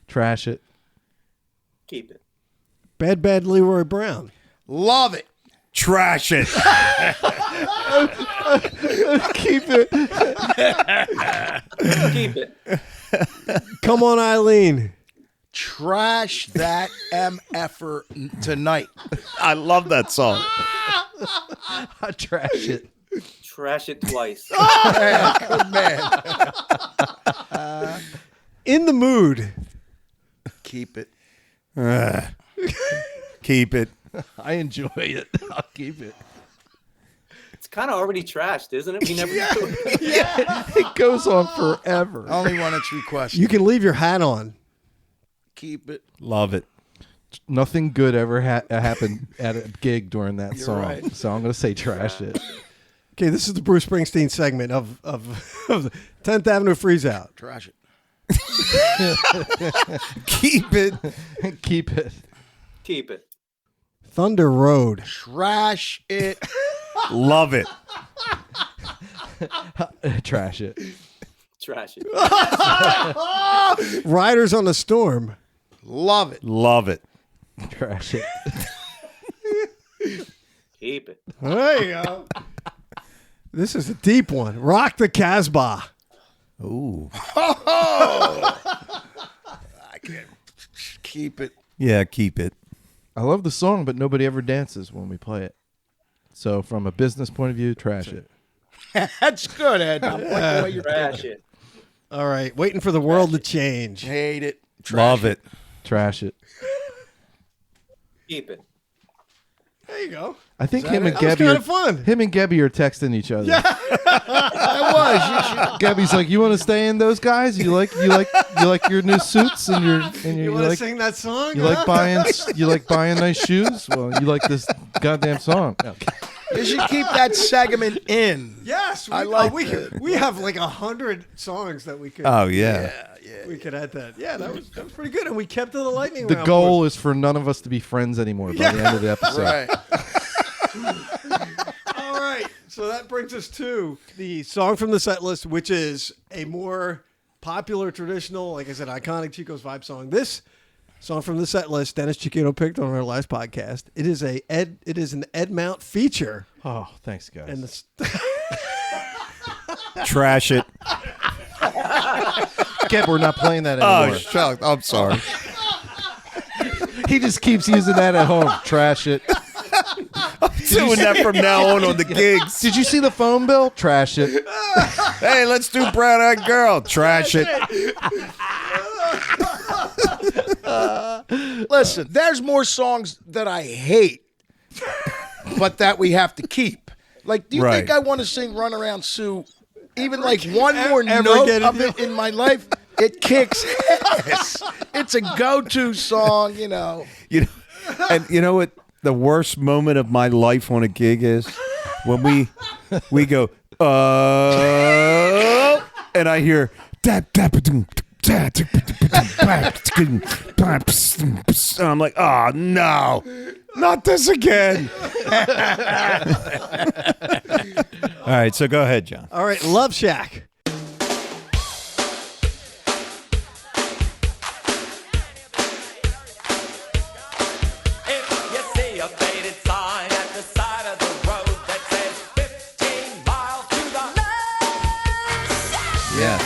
D: Trash it.
E: Keep it.
B: Bad Bad Leroy Brown.
A: Love it.
C: Trash it.
D: Keep it.
E: Keep it.
B: Come On Eileen.
A: Trash that MFer tonight.
C: I love that song.
D: Trash it.
E: Trash it twice.
A: Good man.
B: In the Mood.
A: Keep it.
C: Keep it.
D: I enjoy it. I'll keep it.
E: It's kind of already trashed, isn't it? We never do it.
D: It goes on forever.
A: Only one that's requested.
B: You can leave your hat on.
A: Keep it.
C: Love it.
D: Nothing good ever happened at a gig during that
A: You're
D: song.
A: right.
D: So I'm going to say trash it.
B: Okay, this is the Bruce Springsteen segment of the 10th Avenue Freeze Out.
A: Trash it.
C: Keep it.
D: Keep it.
E: Keep it.
B: Thunder Road.
A: Trash it.
C: Love it.
D: Trash it.
E: Trash it.
B: Riders on the Storm.
A: Love it.
C: Love it.
D: Trash it.
E: Keep it.
B: There you go. This is a deep one. Rock the Casbah.
C: Ooh.
A: Keep it.
C: Yeah, keep it.
D: I love the song, but nobody ever dances when we play it. So from a business point of view, trash it.
A: That's good, Ed. I like the way you're
E: Trash
A: thinking.
E: it.
B: All right, waiting for the world to change.
A: Hate it.
C: Love it.
D: Trash it.
E: Keep it.
B: There you go.
D: I think
A: that
D: him
A: it?
D: and
B: That was
D: Gebby
B: kind
D: are
B: of fun.
D: him and Gebby are texting each other. Yeah.
A: I was.
D: Gebby's like, "You want to stay in those guys? You like your new suits and
B: You want to sing that song?
D: you like buying nice shoes? Well, you like this goddamn song."
A: You should keep that segment in.
B: Yes,
A: I like
B: we
A: that.
B: we have like 100 songs that we could.
C: Oh yeah.
B: we could add that. Yeah, that was pretty good, and we kept to the lightning
D: The
B: round.
D: goal is for none of us to be friends anymore by the end of the episode.
A: Right.
B: All right, so that brings us to the song from the set list, which is a more popular, traditional, like I said, iconic Chico's Vibe song. This song from the set list, Dennis Chiquito picked on our last podcast. It is an Ed Mount feature,
D: Oh, thanks, guys.
B: and the,
C: Trash it.
D: Geb, we're not playing that
C: Oh,
D: anymore.
C: shucks. I'm sorry.
D: He just keeps using that at home. Trash it.
C: Doing that from now on the gigs.
D: Did you see the phone bill? Trash it.
C: Hey, let's do Brown Eyed Girl. Trash it.
A: Listen, there's more songs that I hate, but that we have to keep. Like, do you think
C: Right.
A: I want to sing Run Around Sue? Even like one more
B: ever
A: note
B: get
A: of
B: into-
A: it in my life, it kicks ass. It's a go-to song, you know.
C: You know, and you know what the worst moment of my life on a gig is? When we go, and I hear and I'm like, oh no, not this again. All right, so go ahead, John.
B: all right, Love Shack.
F: If you see a faded sign at the side of the road that says 15 miles to the
C: Yes.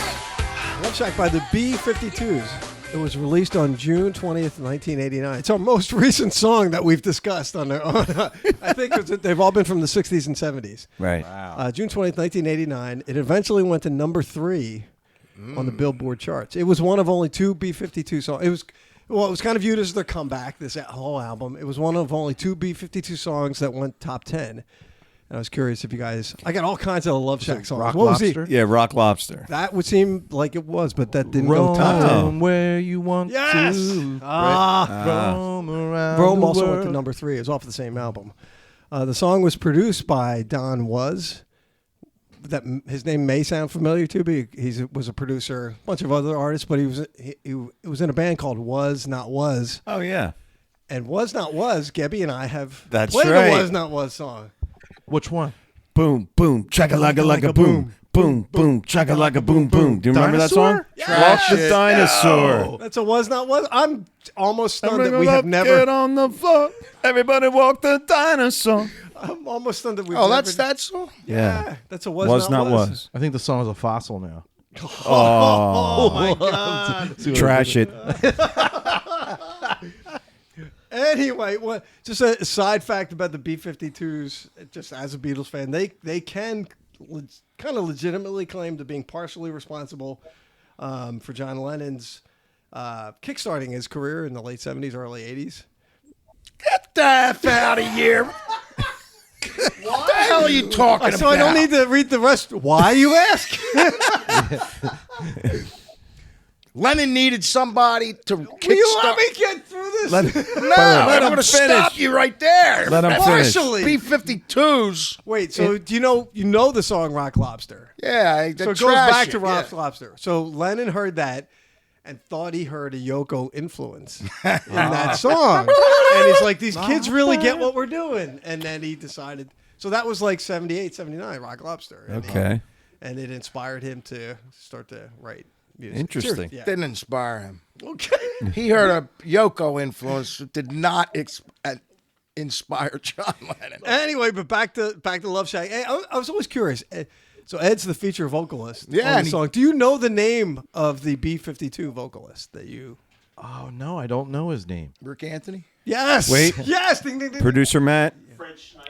B: Love Shack by the B-52s. It was released on June 20th, 1989. It's our most recent song that we've discussed on I think they've all been from the 60s and 70s.
C: Right.
B: June 20th, 1989. It eventually went to number 3 on the Billboard charts. It was one of only 2 B-52 songs. It was kind of viewed as their comeback, this whole album. It was one of only 2 B-52 songs that went top 10. And I was curious if you guys... I got all kinds of Love Shack songs.
D: Rock
B: What was
D: Lobster?
C: Yeah, Rock Lobster.
B: That would seem like it was, but that didn't go top 10.
D: Roam where you want
B: Yes!
D: to. Roam around
B: Rome
D: the
B: also went
D: world.
B: to number 3. It was off the same album. The song was produced by Don Was. His name may sound familiar to me. He was a producer, a bunch of other artists, but he was in a band called Was Not Was.
C: Oh yeah.
B: And Was Not Was, Gebby and I have
C: That's
B: played
C: right.
B: the Was Not Was song.
D: Which one?
C: Boom, boom, chaka-laka-laka, boom, boom, boom, chaka-laka, boom, boom. Do you remember that song? Walk the dinosaur.
B: That's a Was Not Was. I'm almost stunned that we
C: Everybody
B: have never.
C: Get on the floor. Everybody walk the dinosaur.
B: I'm almost stunned that we've
A: Oh,
B: never.
A: that's that song?
B: Yeah, that's a Was,
C: Was
B: Not
C: not
B: Was.
C: was.
D: I think the song is a fossil now.
C: Oh,
B: my God.
C: trash it.
B: Anyway, just a side fact about the B-52s, just as a Beatles fan, they can kind of legitimately claim to being partially responsible for John Lennon's kickstarting his career in the late 70s, early 80s.
A: Get the F out of here. What the hell are you talking about?
B: So I don't need to read the rest. Why, you ask?
A: Lennon needed somebody to
B: Will you let
A: kickstart.
B: me get through this?
A: No,
C: let
A: I'm
C: him
A: going to
C: finish.
A: stop you right there.
C: Let him finish.
B: Partially.
A: B-52s.
B: Wait, so do you know the song Rock Lobster?
A: Yeah,
B: So it goes back to Rock Lobster. So Lennon heard that and thought he heard a Yoko influence in that song. And he's like, these kids really get what we're doing. And then he decided. So that was like 78, 79, Rock Lobster. And
C: Okay.
B: and it inspired him to start to write music.
C: Interesting.
B: Yeah.
A: Didn't inspire him.
B: Okay.
A: He heard a Yoko influence, did not inspire John Lennon.
B: Anyway, but back to Love Shack. Hey, I was always curious. So Ed's the feature vocalist
A: Yeah,
B: on
A: and
B: the song. Do you know the name of the B-52 vocalist that you?
D: Oh no, I don't know his name.
A: Rick Anthony.
B: Yes.
C: Wait.
B: Yes. Ding, ding, ding.
C: Producer Matt.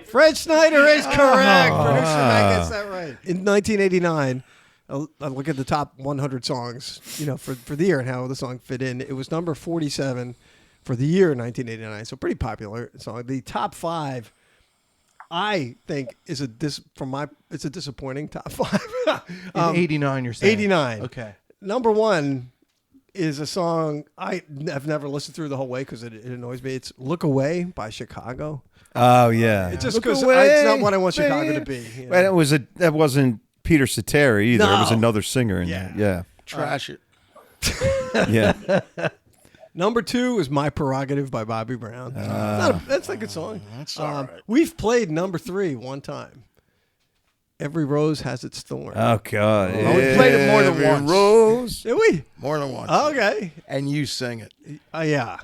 B: Fred Schneider is correct. Producer Matt gets that right. In 1989, I look at the top 100 songs, for the year and how the song fit in. It was number 47 for the year 1989, so pretty popular song. The top 5, I think, it's a disappointing top 5.
D: In 89, you're saying?
B: 89.
D: Okay.
B: Number 1 is a song I've never listened through the whole way because it annoys me. It's "Look Away" by Chicago.
C: Oh yeah.
B: It just
A: Look
B: because
A: away,
B: it's not what I want Chicago to be.
C: Well, that wasn't Peter Cetera either.
B: No.
C: It was another singer in
B: Yeah.
C: there.
A: Trash it.
C: Yeah. Yeah.
B: Number 2 is "My Prerogative" by Bobby Brown. That's a good song.
A: That's all right.
B: We've played number 3 one time. "Every Rose Has Its Thorn."
C: Oh God.
A: Well, we played it more than
C: Every
A: once.
C: Rose.
B: Did we?
A: More than once.
B: Okay.
A: And you sing it.
B: Yeah.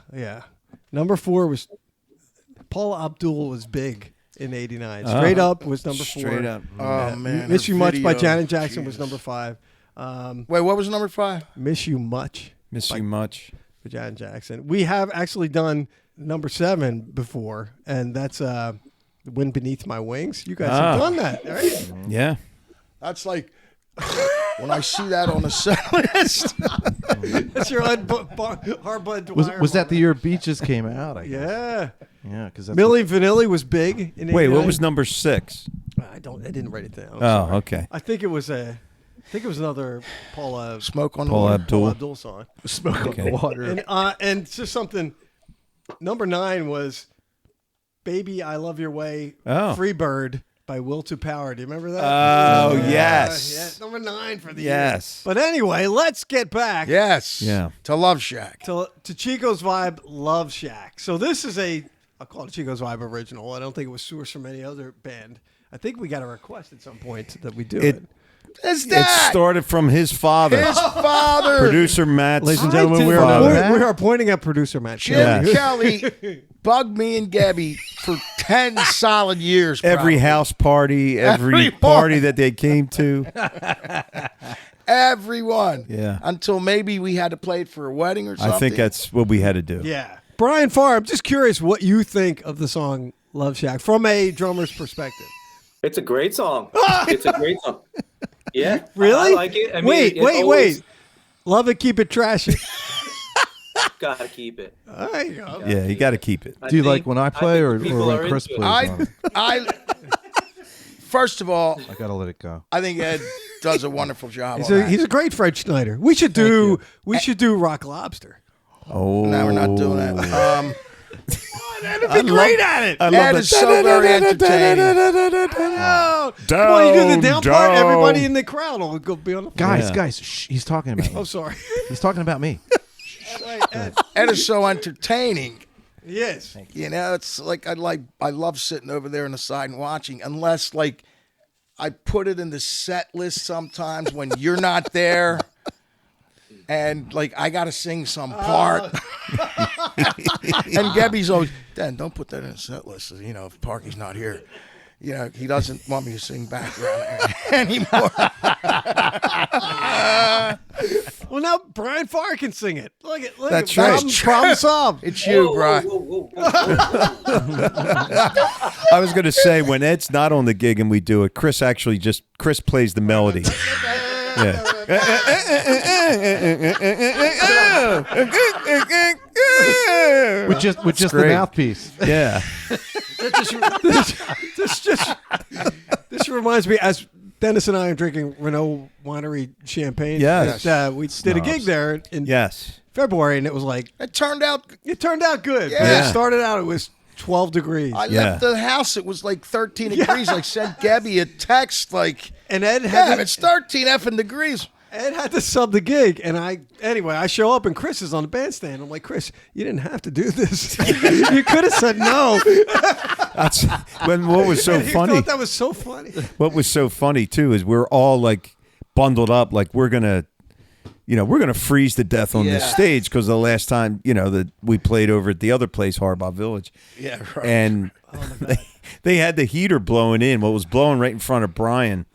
B: Number 4 was Paula Abdul was big in '89. Straight Up was number 4.
C: Straight Up.
A: Oh man.
B: "Miss
A: her
B: You Much" by
A: video.
B: Janet Jackson was
A: Jesus.
B: number 5.
A: Wait, what was number 5?
B: "Miss You Much"
C: Miss you much.
B: by Janet Jackson. We have actually done number 7 before, and that's "Wind Beneath My Wings." You guys have done that, right?
C: Yeah.
A: That's like when I see that on the set list.
B: That's your Hardblood Dwyer.
D: Was that the year Beaches came out? I guess.
B: Yeah.
D: Yeah, because
B: Milli Vanilli was big in
C: Wait, what
B: 89.
C: was number 6?
B: I didn't write it down. I'm
C: Oh,
B: sorry.
C: okay.
B: I think it was another Paula
A: Smoke on the
C: Paul
A: water.
C: Abdul.
B: Abdul song.
D: Smoke
C: Okay.
D: on the water.
B: And just something. Number 9 was "Baby I Love Your Way,"
C: Oh.
B: "Free Bird" by Will to Power. Do you remember that?
C: Oh,
B: Yeah,
C: yes.
B: yeah, number 9 for the year.
C: Yes.
B: But anyway, let's get back
A: Yes.
C: Yeah.
A: To Love Shack.
B: to Chico's Vibe Love Shack. So this is I'll call it Chico's Vibe original. I don't think it was sourced from any other band. I think we got a request at some point that we do it.
A: It's
C: It
A: that.
C: started from his father,
A: His father.
C: producer Matt.
B: Ladies and
D: I
B: gentlemen,
D: did
B: we
D: follow
B: are,
D: that.
B: we are pointing at producer Matt.
A: Jim
C: Yeah.
A: Kelly bugged me and Gebby for 10 solid years.
C: Every
A: probably.
C: house party, every
A: Every
C: party that they came to.
A: Everyone.
C: Yeah.
A: Until maybe we had to play it for a wedding or something.
C: I think that's what we had to do.
B: Yeah. Brian Farr, I'm just curious what you think of the song Love Shack from a drummer's perspective.
E: It's a great song. It's a great song. Yeah.
B: Really?
E: I like it. I mean,
B: wait. Love it, keep it trashy.
E: Gotta keep it.
B: There you go.
C: Yeah, you got to keep it.
D: Do you like when I play or
E: people
D: when
E: are
D: Chris
E: into
D: plays
E: it.
D: on it?
A: I first of all,
D: I gotta let it go.
A: I think Ed does a wonderful job.
B: He's
A: on
B: a,
A: that.
B: he's a great Fred Schneider. We should do Rock Lobster.
C: Oh,
A: No, we're not doing that.
B: That'd be great at it.
C: I
A: Ed
C: love
A: is so very entertaining.
B: Oh, come on, you do the down part.
C: down.
B: Everybody in the crowd will go be on the floor.
D: Guys,
C: Yeah.
D: guys, shh, he's talking about
B: Oh,
D: me.
B: sorry.
D: He's talking about me.
B: Right, Ed.
A: Ed is so entertaining.
B: Yes.
A: You know, it's like I love sitting over there on the side and watching, unless like I put it in the set list sometimes when you're not there. And like I gotta sing some part, and Gebby's always, Dan, don't put that in the set list. You know, if Parky's not here, you know he doesn't want me to sing background anymore.
B: Well, now Brian Farr can sing it. Look at
C: That's
B: problem,
C: right.
B: problem solved.
A: It's you, Brian.
C: I was going to say, when Ed's not on the gig and we do it, Chris plays the melody. Yeah.
D: With just the
C: great.
D: mouthpiece.
C: Yeah.
B: This reminds me, as Dennis and I are drinking Renault Winery champagne.
C: Yes.
B: that, we did a gig there in
C: Yes.
B: February, and it was like,
A: It turned out.
B: it turned out good.
A: Yeah.
B: When
C: Yeah.
B: it started out, it was 12 degrees.
A: I
C: Yeah.
A: left the house. It was like 13 degrees. I sent Gebby a text like,
B: And Ed
A: "Yeah,
B: had,
A: it's 13 effing degrees."
B: Ed had to sub the gig, and I show up, and Chris is on the bandstand. I'm like, Chris, you didn't have to do this. You could have said no.
C: That's what was so
B: He
C: funny.
B: thought that was so funny.
C: What was so funny too is we're all like bundled up, like we're gonna freeze to death on this
A: Yeah.
C: stage because the last time that we played over at the other place, Harbaugh Village,
A: Yeah, right.
C: and they had the heater blowing in. What was blowing right in front of Brian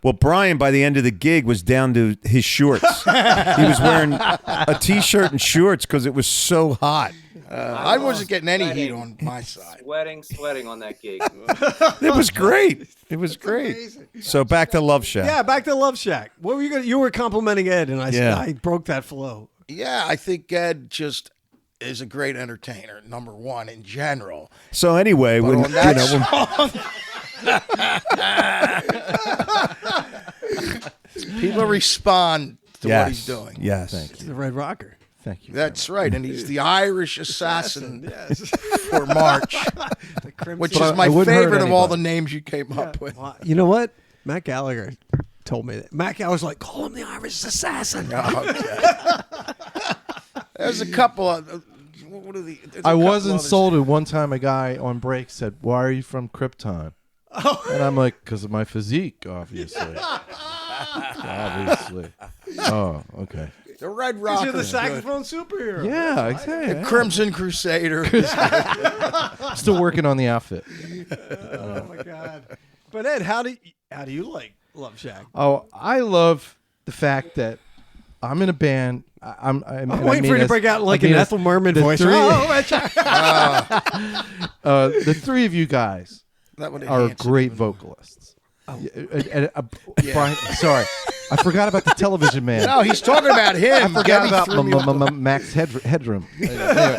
C: Well, Brian, by the end of the gig, was down to his shorts. He was wearing a T-shirt and shorts because it was so hot.
A: I wasn't getting any heat on my side.
E: Sweating on that gig.
C: It was great. It was great. So back to Love Shack.
B: Yeah, back to Love Shack. What were you going? You were complimenting Ed, and
C: Yeah.
B: I broke that flow.
A: Yeah, I think Ed just is a great entertainer, number one in general.
C: So anyway, when
A: on that people respond to what he's doing.
C: Yes.
B: He's the Red Rocker.
D: Thank you.
A: That's right, and he's the Irish assassin
B: Yes.
A: for March,
B: The Crimson.
A: which
D: But
A: is
D: I
A: my
D: wouldn't hurt
A: favorite of all
D: anybody.
A: the names you came up with.
B: Well, you know what? Matt Gallagher told me that. Matt Gallagher's like, call him the Irish assassin.
A: Okay. There's a couple of. What are the? there's a
D: I
A: couple
D: was
A: others.
D: insulted one time. A guy on break said, "Why are you from Krypton?" And I'm like, "Because of my physique, obviously." Obviously. Oh, okay.
A: The Red
B: Because
A: Rocker.
B: you're the saxophone superhero.
D: Yeah, exactly.
A: Crimson Crusader.
D: Still working on the outfit.
B: Oh my God. But Ed, how do you like Love Shack?
D: Oh, I love the fact that I'm in a band. I'm
B: waiting for you to break out like an Ethel Merman
D: the
B: voice.
D: three-
B: Red Shack.
D: the three of you guys
A: That would
D: are
A: enhance it
D: great
A: even.
D: vocalists. Brian, sorry, I forgot about the television man.
A: No, he's talking about him.
D: I forgot
A: Gebby
D: about
A: threw me off.
D: Max Headroom. Anyway,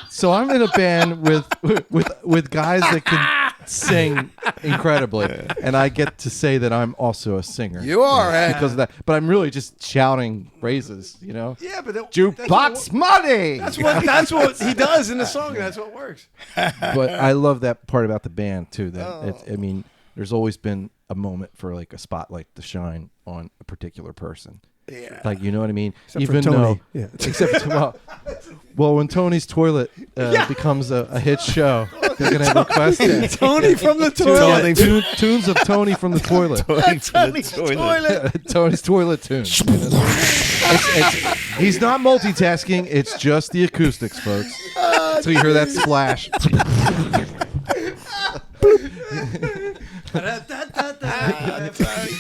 D: so I'm in a band with guys that can sing incredibly, and I get to say that I'm also a singer.
A: You are, Ed.
D: because of that. But I'm really just shouting phrases, you know.
B: Yeah, but
D: Jukebox money.
B: That's what he does in the song. That's what works.
D: But I love that part about the band too. That I mean, there's always been a moment for like a spotlight to shine on a particular person.
A: Yeah.
D: Like, you know what I mean?
B: Except for Tony. Yeah.
D: Except for, well, when Tony's Toilet becomes a hit show, they're gonna request it.
B: Tony from the toilet.
D: Tunes of Tony from the toilet. Tony's Toilet tunes. He's not multitasking. It's just the acoustics, folks. So you hear that splash.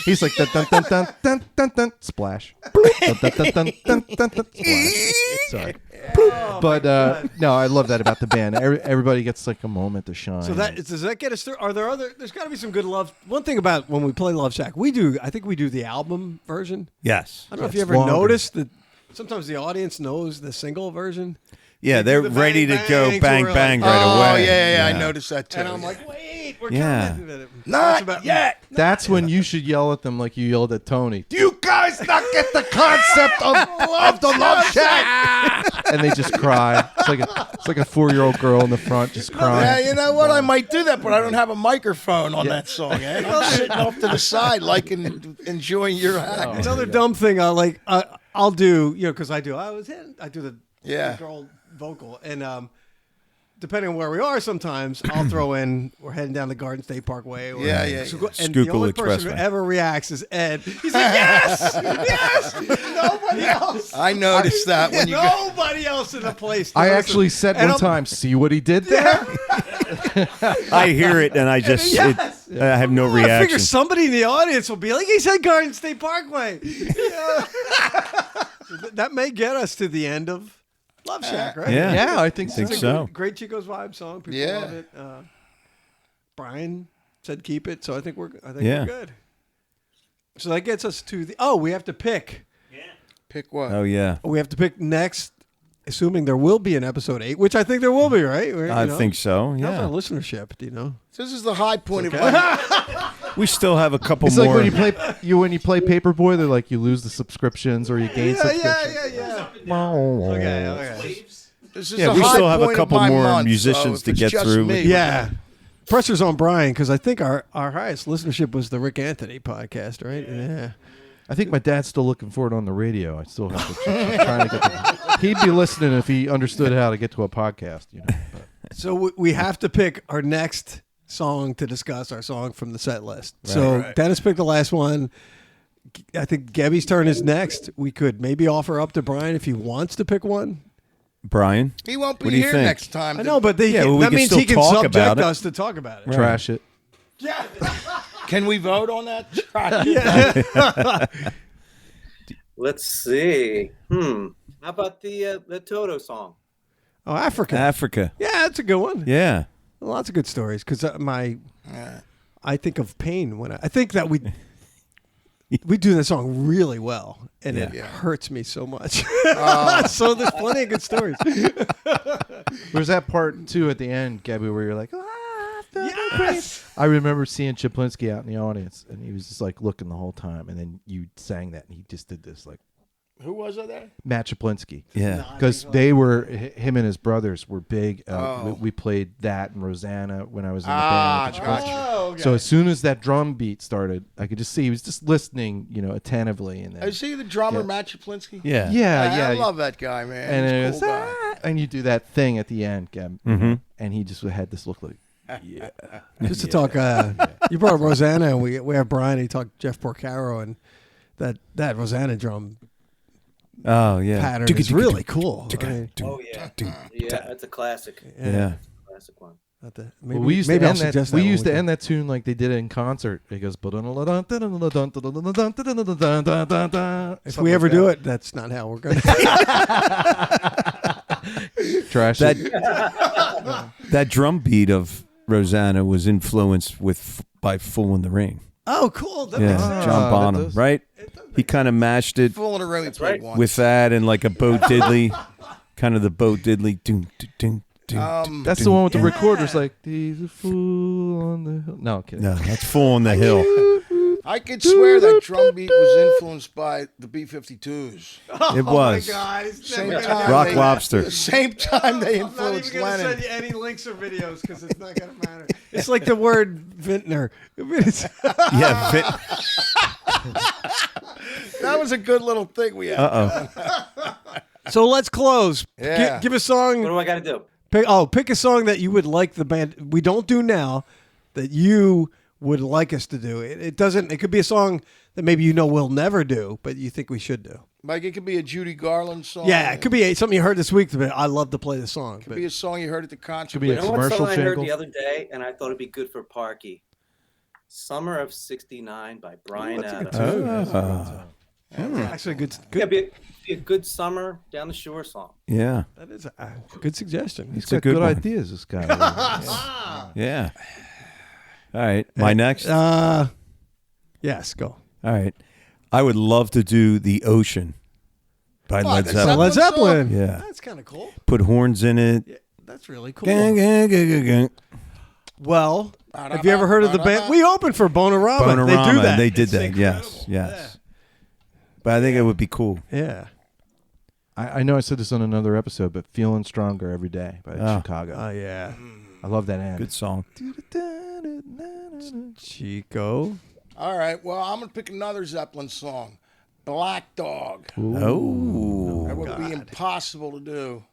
D: He's like dun dun dun dun dun dun dun splash. Dun, dun, dun, dun, dun, dun, dun, splash. Sorry. But no, I love that about the band. Everybody gets like a moment to shine.
B: So does that get us through? Are there other? There's got to be some good love. One thing about when we play Love Shack, I think we do the album version.
C: Yes.
B: I don't know if you
D: It's
B: ever
D: longer.
B: noticed that sometimes the audience knows the single version.
C: Yeah,
B: They
C: they're
B: do the
C: ready to
B: bang
C: go
B: bangs
C: bang
B: where
C: bang
B: like,
C: right
A: Oh,
C: away.
A: yeah, I noticed that too.
B: And I'm like, wait, we're
C: Yeah.
B: coming.
A: not yet.
D: That's when you should yell at them like you yelled at Tony. Do you guys not get the concept of the Love Shack? And they just cry. It's like a 4-year-old girl in the front just
A: Yeah,
D: crying.
A: you know what? I might do that, but I don't have a microphone on that song. Eh? I'm sitting off to the side, like enjoying your act.
B: Another dumb thing I'll do, because I do the
A: Yeah.
B: girl vocal, and depending on where we are, sometimes I'll throw in we're heading down the Garden State Parkway. Or,
A: Yeah.
B: And the
C: Schuylkill
B: only person who
C: Expressway.
B: ever reacts is Ed. He's like, yes, yes. Nobody else.
A: I noticed that when you got.
B: Nobody else in the place.
D: I
B: knows
D: actually
B: it.
D: said
B: And
D: one
B: I'm-
D: time, see what he did there?
C: I hear it and I just
B: Yes.
C: I have no
B: I figure
C: reaction.
B: somebody in the audience will be like, he said Garden State Parkway. Yeah. That may get us to the end of Love Shack, right?
C: Yeah.
D: Yeah, I think so.
C: Think so.
B: Great Chico's Vibe song. People
A: Yeah.
B: love it. Brian said keep it, so I think we're
C: Yeah.
B: good. So that gets us to we have to pick.
A: Pick what?
C: Oh yeah.
B: We have to pick next, assuming there will be an episode 8, which I think there will be, right?
C: I think so.
B: How's
C: Yeah.
B: our listenership? Do you know?
A: This is the high point of my.
C: We still have a couple
D: It's
C: more.
D: like when you play Paperboy, they're like you lose the subscriptions or you gain subscriptions.
B: yeah.
D: Okay.
B: Okay.
A: This is
C: Yeah,
A: the
C: we
A: high
C: still have a
A: point of
C: couple
A: my
C: more
A: month,
C: musicians
A: so
C: to
A: if it's
C: get
A: just
C: through.
A: me-
B: Yeah. Pressure's on Brian because I think our highest listenership was the Rick Anthony podcast, right? Yeah.
D: I think my dad's still looking for it on the radio. I still have to trying to get. He'd be listening if he understood how to get to a podcast, you know. But.
B: So we have to pick our next song to discuss, our song from the set list. So Dennis picked the last one. I think Gebby's turn is next. We could maybe offer up to Brian if he wants to pick one.
C: Brian.
A: He won't
C: What
A: be
C: do you
A: here
C: think?
A: next time.
B: I know, but
C: Yeah, well, we
B: that
C: can
B: means
C: still
B: he can
C: talk
B: subject
C: about it.
B: us to talk about it.
D: Trash it.
A: Can we vote on that?
E: Let's see. How about the Toto song?
B: Oh, Africa.
C: Africa.
B: Yeah, that's a good one.
C: Yeah.
B: Lots of good stories because I think of pain when I think that we do that song really well, and it hurts me so much. So there's plenty of good stories.
D: There's that part too at the end, Gebby, where you're like,
B: Yes!
D: I remember seeing Chaplinsky out in the audience, and he was just like looking the whole time, and then you sang that, and he just did this like.
A: Who was it there?
D: Matt Chaplinsky.
C: Yeah.
D: Because they were, him and his brothers were big. We played that and Rosanna when I was in the band. With the
A: gotcha.
D: Chaplinsky. So as soon as that drum beat started, I could just see he was just listening, attentively. And then,
A: Is he the drummer, Matt Chaplinsky?
C: Yeah.
D: yeah.
A: I love that guy, man.
D: And
A: He's
D: it
A: a
D: was,
A: cool guy.
D: and you do that thing at the end, Gab,
C: Mhm.
D: and he just had this look like,
B: Just to talk, you brought up Rosanna, and we have Brian. He talked Jeff Porcaro, and that Rosanna drum
C: Oh, yeah.
B: pattern is really cool. I mean,
E: Oh yeah, that's a classic.
C: Yeah.
E: Classic one.
B: maybe
D: we used
B: maybe
D: to
B: I'll
D: end that.
B: suggest
D: We
B: one
D: used to
B: can-
D: end that tune like they did it in concert. It goes.
B: If
D: If
B: we ever do it, that's not how we're going to.
D: trash
C: That
D: it.
C: that drum beat of Rosanna was influenced by Fool in the Ring.
B: Oh, cool. That
C: Yeah,
B: makes sense.
C: John
D: that
C: Bonham,
D: does-
C: right? He kind of mashed it
A: Full of the room, he played
E: right.
A: once.
C: with that and like a Bo Diddley, kind of the Bo Diddley. Doom, doom, doom,
D: That's the one with the recorders. Like, he's a fool on the hill. No, I'm kidding.
C: No, that's Fool in the Hill.
A: I could swear that drum beat was influenced by the B-52s.
C: It was.
A: Same time
C: Rock
A: they-
C: Lobster.
A: Same time they
B: I'm not
A: influenced
B: even going to
A: Lennon.
B: send you any links or videos because it's not going to matter. It's like the word vintner. It's-
C: Yeah.
A: That was a good little thing we had.
B: so let's close.
A: Yeah.
B: Give a song.
E: What do I got to do?
B: Pick a song that you would like the band. We don't do now that you would like us to do. It doesn't. It could be a song that maybe we'll never do, but you think we should do.
A: Like it could be a Judy Garland song.
B: Yeah, it could be something you heard this week. But I love to play the song.
A: It could be a song you heard at the concert.
D: Could be
E: You
D: a
E: know what
D: commercial
E: song I heard
D: jingle.
E: the other day, and I thought it'd be good for Parky? Summer of '69 by Brian Adams.
B: Actually, good.
E: Yeah, be a good summer down the shore song.
C: Yeah.
B: That is a good suggestion.
D: He's
C: It's a
D: got
C: good
D: good
C: one.
D: ideas, this guy.
C: Yeah. All right. My next.
B: Yes, go.
C: All right. I would love to do The Ocean by Led
A: the
C: Zeppelin.
B: Led Zeppelin.
C: Yeah.
B: That's kind of cool.
C: Put horns in it.
B: That's really cool.
C: Gang, gang, gang, gang, gang.
B: Well, have you ever heard of the band? We opened for Bonorama. They do that.
C: They did
B: It's
C: that.
B: incredible.
C: Yes. But I think it would be cool.
B: Yeah.
D: I know I said this on another episode, but "Feeling Stronger Every Day" by Chicago.
B: Oh yeah.
D: I love that end.
C: Good song.
B: Chico.
A: All right. Well, I'm gonna pick another Zeppelin song, "Black Dog."
C: Oh.
A: That would be impossible to do.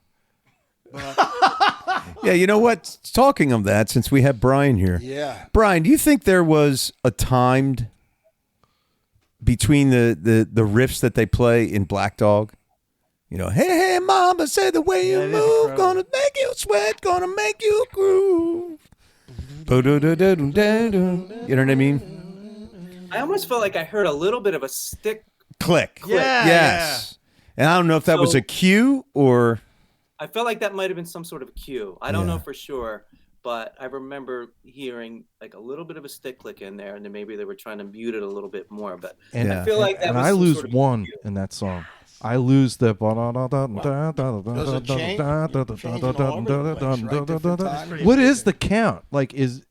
C: Yeah, you know what? Talking of that, since we have Brian here.
A: Yeah.
C: Brian, do you think there was a timed between the riffs that they play in Black Dog? Hey, hey, mama, say the way you move, gonna make you sweat, gonna make you groove. Bo-do-do-do-do-do. You know what I mean?
E: I almost felt like I heard a little bit of a stick.
C: Click.
B: Yeah.
C: Yes. And I don't know if that was
E: So-
C: a cue or...
E: I felt like that might have been some sort of cue. I don't know
C: Yeah.
E: for sure, but I remember hearing like a little bit of a stick click in there, and then maybe they were trying to mute it a little bit more. But
D: And,
C: Yeah.
E: I feel like that
D: and
E: was
D: I
E: some
D: lose
E: sort of
D: one
E: cue.
D: in that song. I lose the. What is the count? Like, is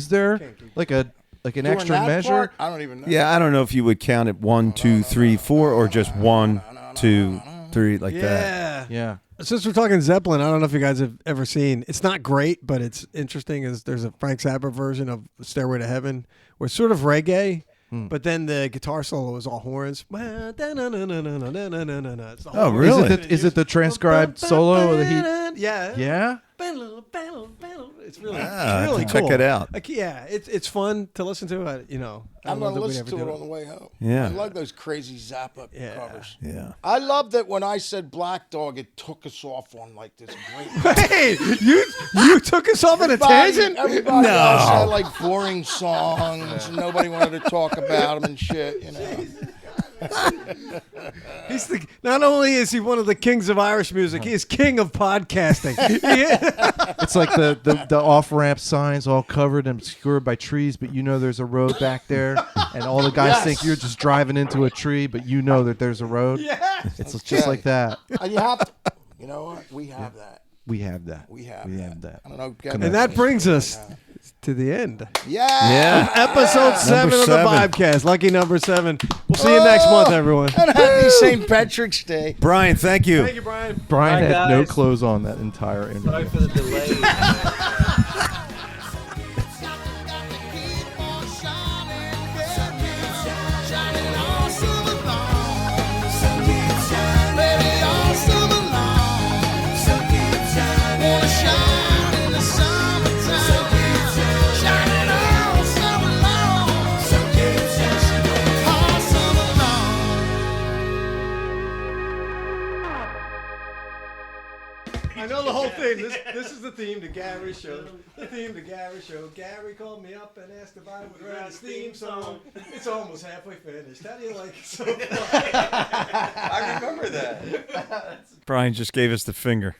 D: there like an
A: During
D: extra
A: that
D: measure?
A: part, I don't even know.
C: Yeah, I don't know if you would count it 1, 2, 3, 4, or just 1, 2, 3, like that.
B: Yeah.
D: Yeah.
B: Since we're talking Zeppelin, I don't know if you guys have ever seen. It's not great, but it's interesting. There's a Frank Zappa version of "Stairway to Heaven," where it's sort of reggae, but then the guitar solo is all horns. It's the
C: Oh,
B: horns.
C: really?
D: Is it the transcribed solo that he?
B: Yeah.
D: Yeah.
B: It's really,
C: Ah,
B: really
C: check
B: cool.
C: it out.
B: Like, yeah, it's fun to listen to. I
A: I'm
B: don't
A: going
B: know
A: to
B: that we'd
A: listen
B: ever
A: to
B: do
A: it on the way home.
C: Yeah.
A: I love those crazy Zappa
B: Yeah.
A: covers.
C: Yeah.
A: I love that when I said Black Dog, it took us off on like this great.
B: Hey, you took us off on a tangent?
A: Everybody else had like boring songs. And nobody wanted to talk about them and shit, you know.
B: Not only is he one of the kings of Irish music, he is king of podcasting.
D: It's like the off-ramp signs all covered and obscured by trees, but you know there's a road back there, and all the guys think you're just driving into a tree, but you know that there's a road.
B: Yeah.
D: It's just like that.
A: And you have to, you know what? We have that.
D: We have that.
A: We have that. I don't know.
B: And that brings us to the end.
A: Yeah.
B: Episode 7 of the
C: 7.
B: Vibecast. Lucky number 7. We'll see you next month, everyone.
A: And happy St. Patrick's Day.
C: Brian, thank you.
B: Thank you, Brian.
D: Brian
E: Bye,
D: had no
E: guys.
D: clothes on that entire interview.
E: Sorry for the delay.
B: I know the whole thing. This is the theme to Gary's show. The theme to Gary's show. Gary called me up and asked if I would write his theme song. It's almost halfway finished. How do you like it so far?
G: I remember that.
C: Brian just gave us the finger.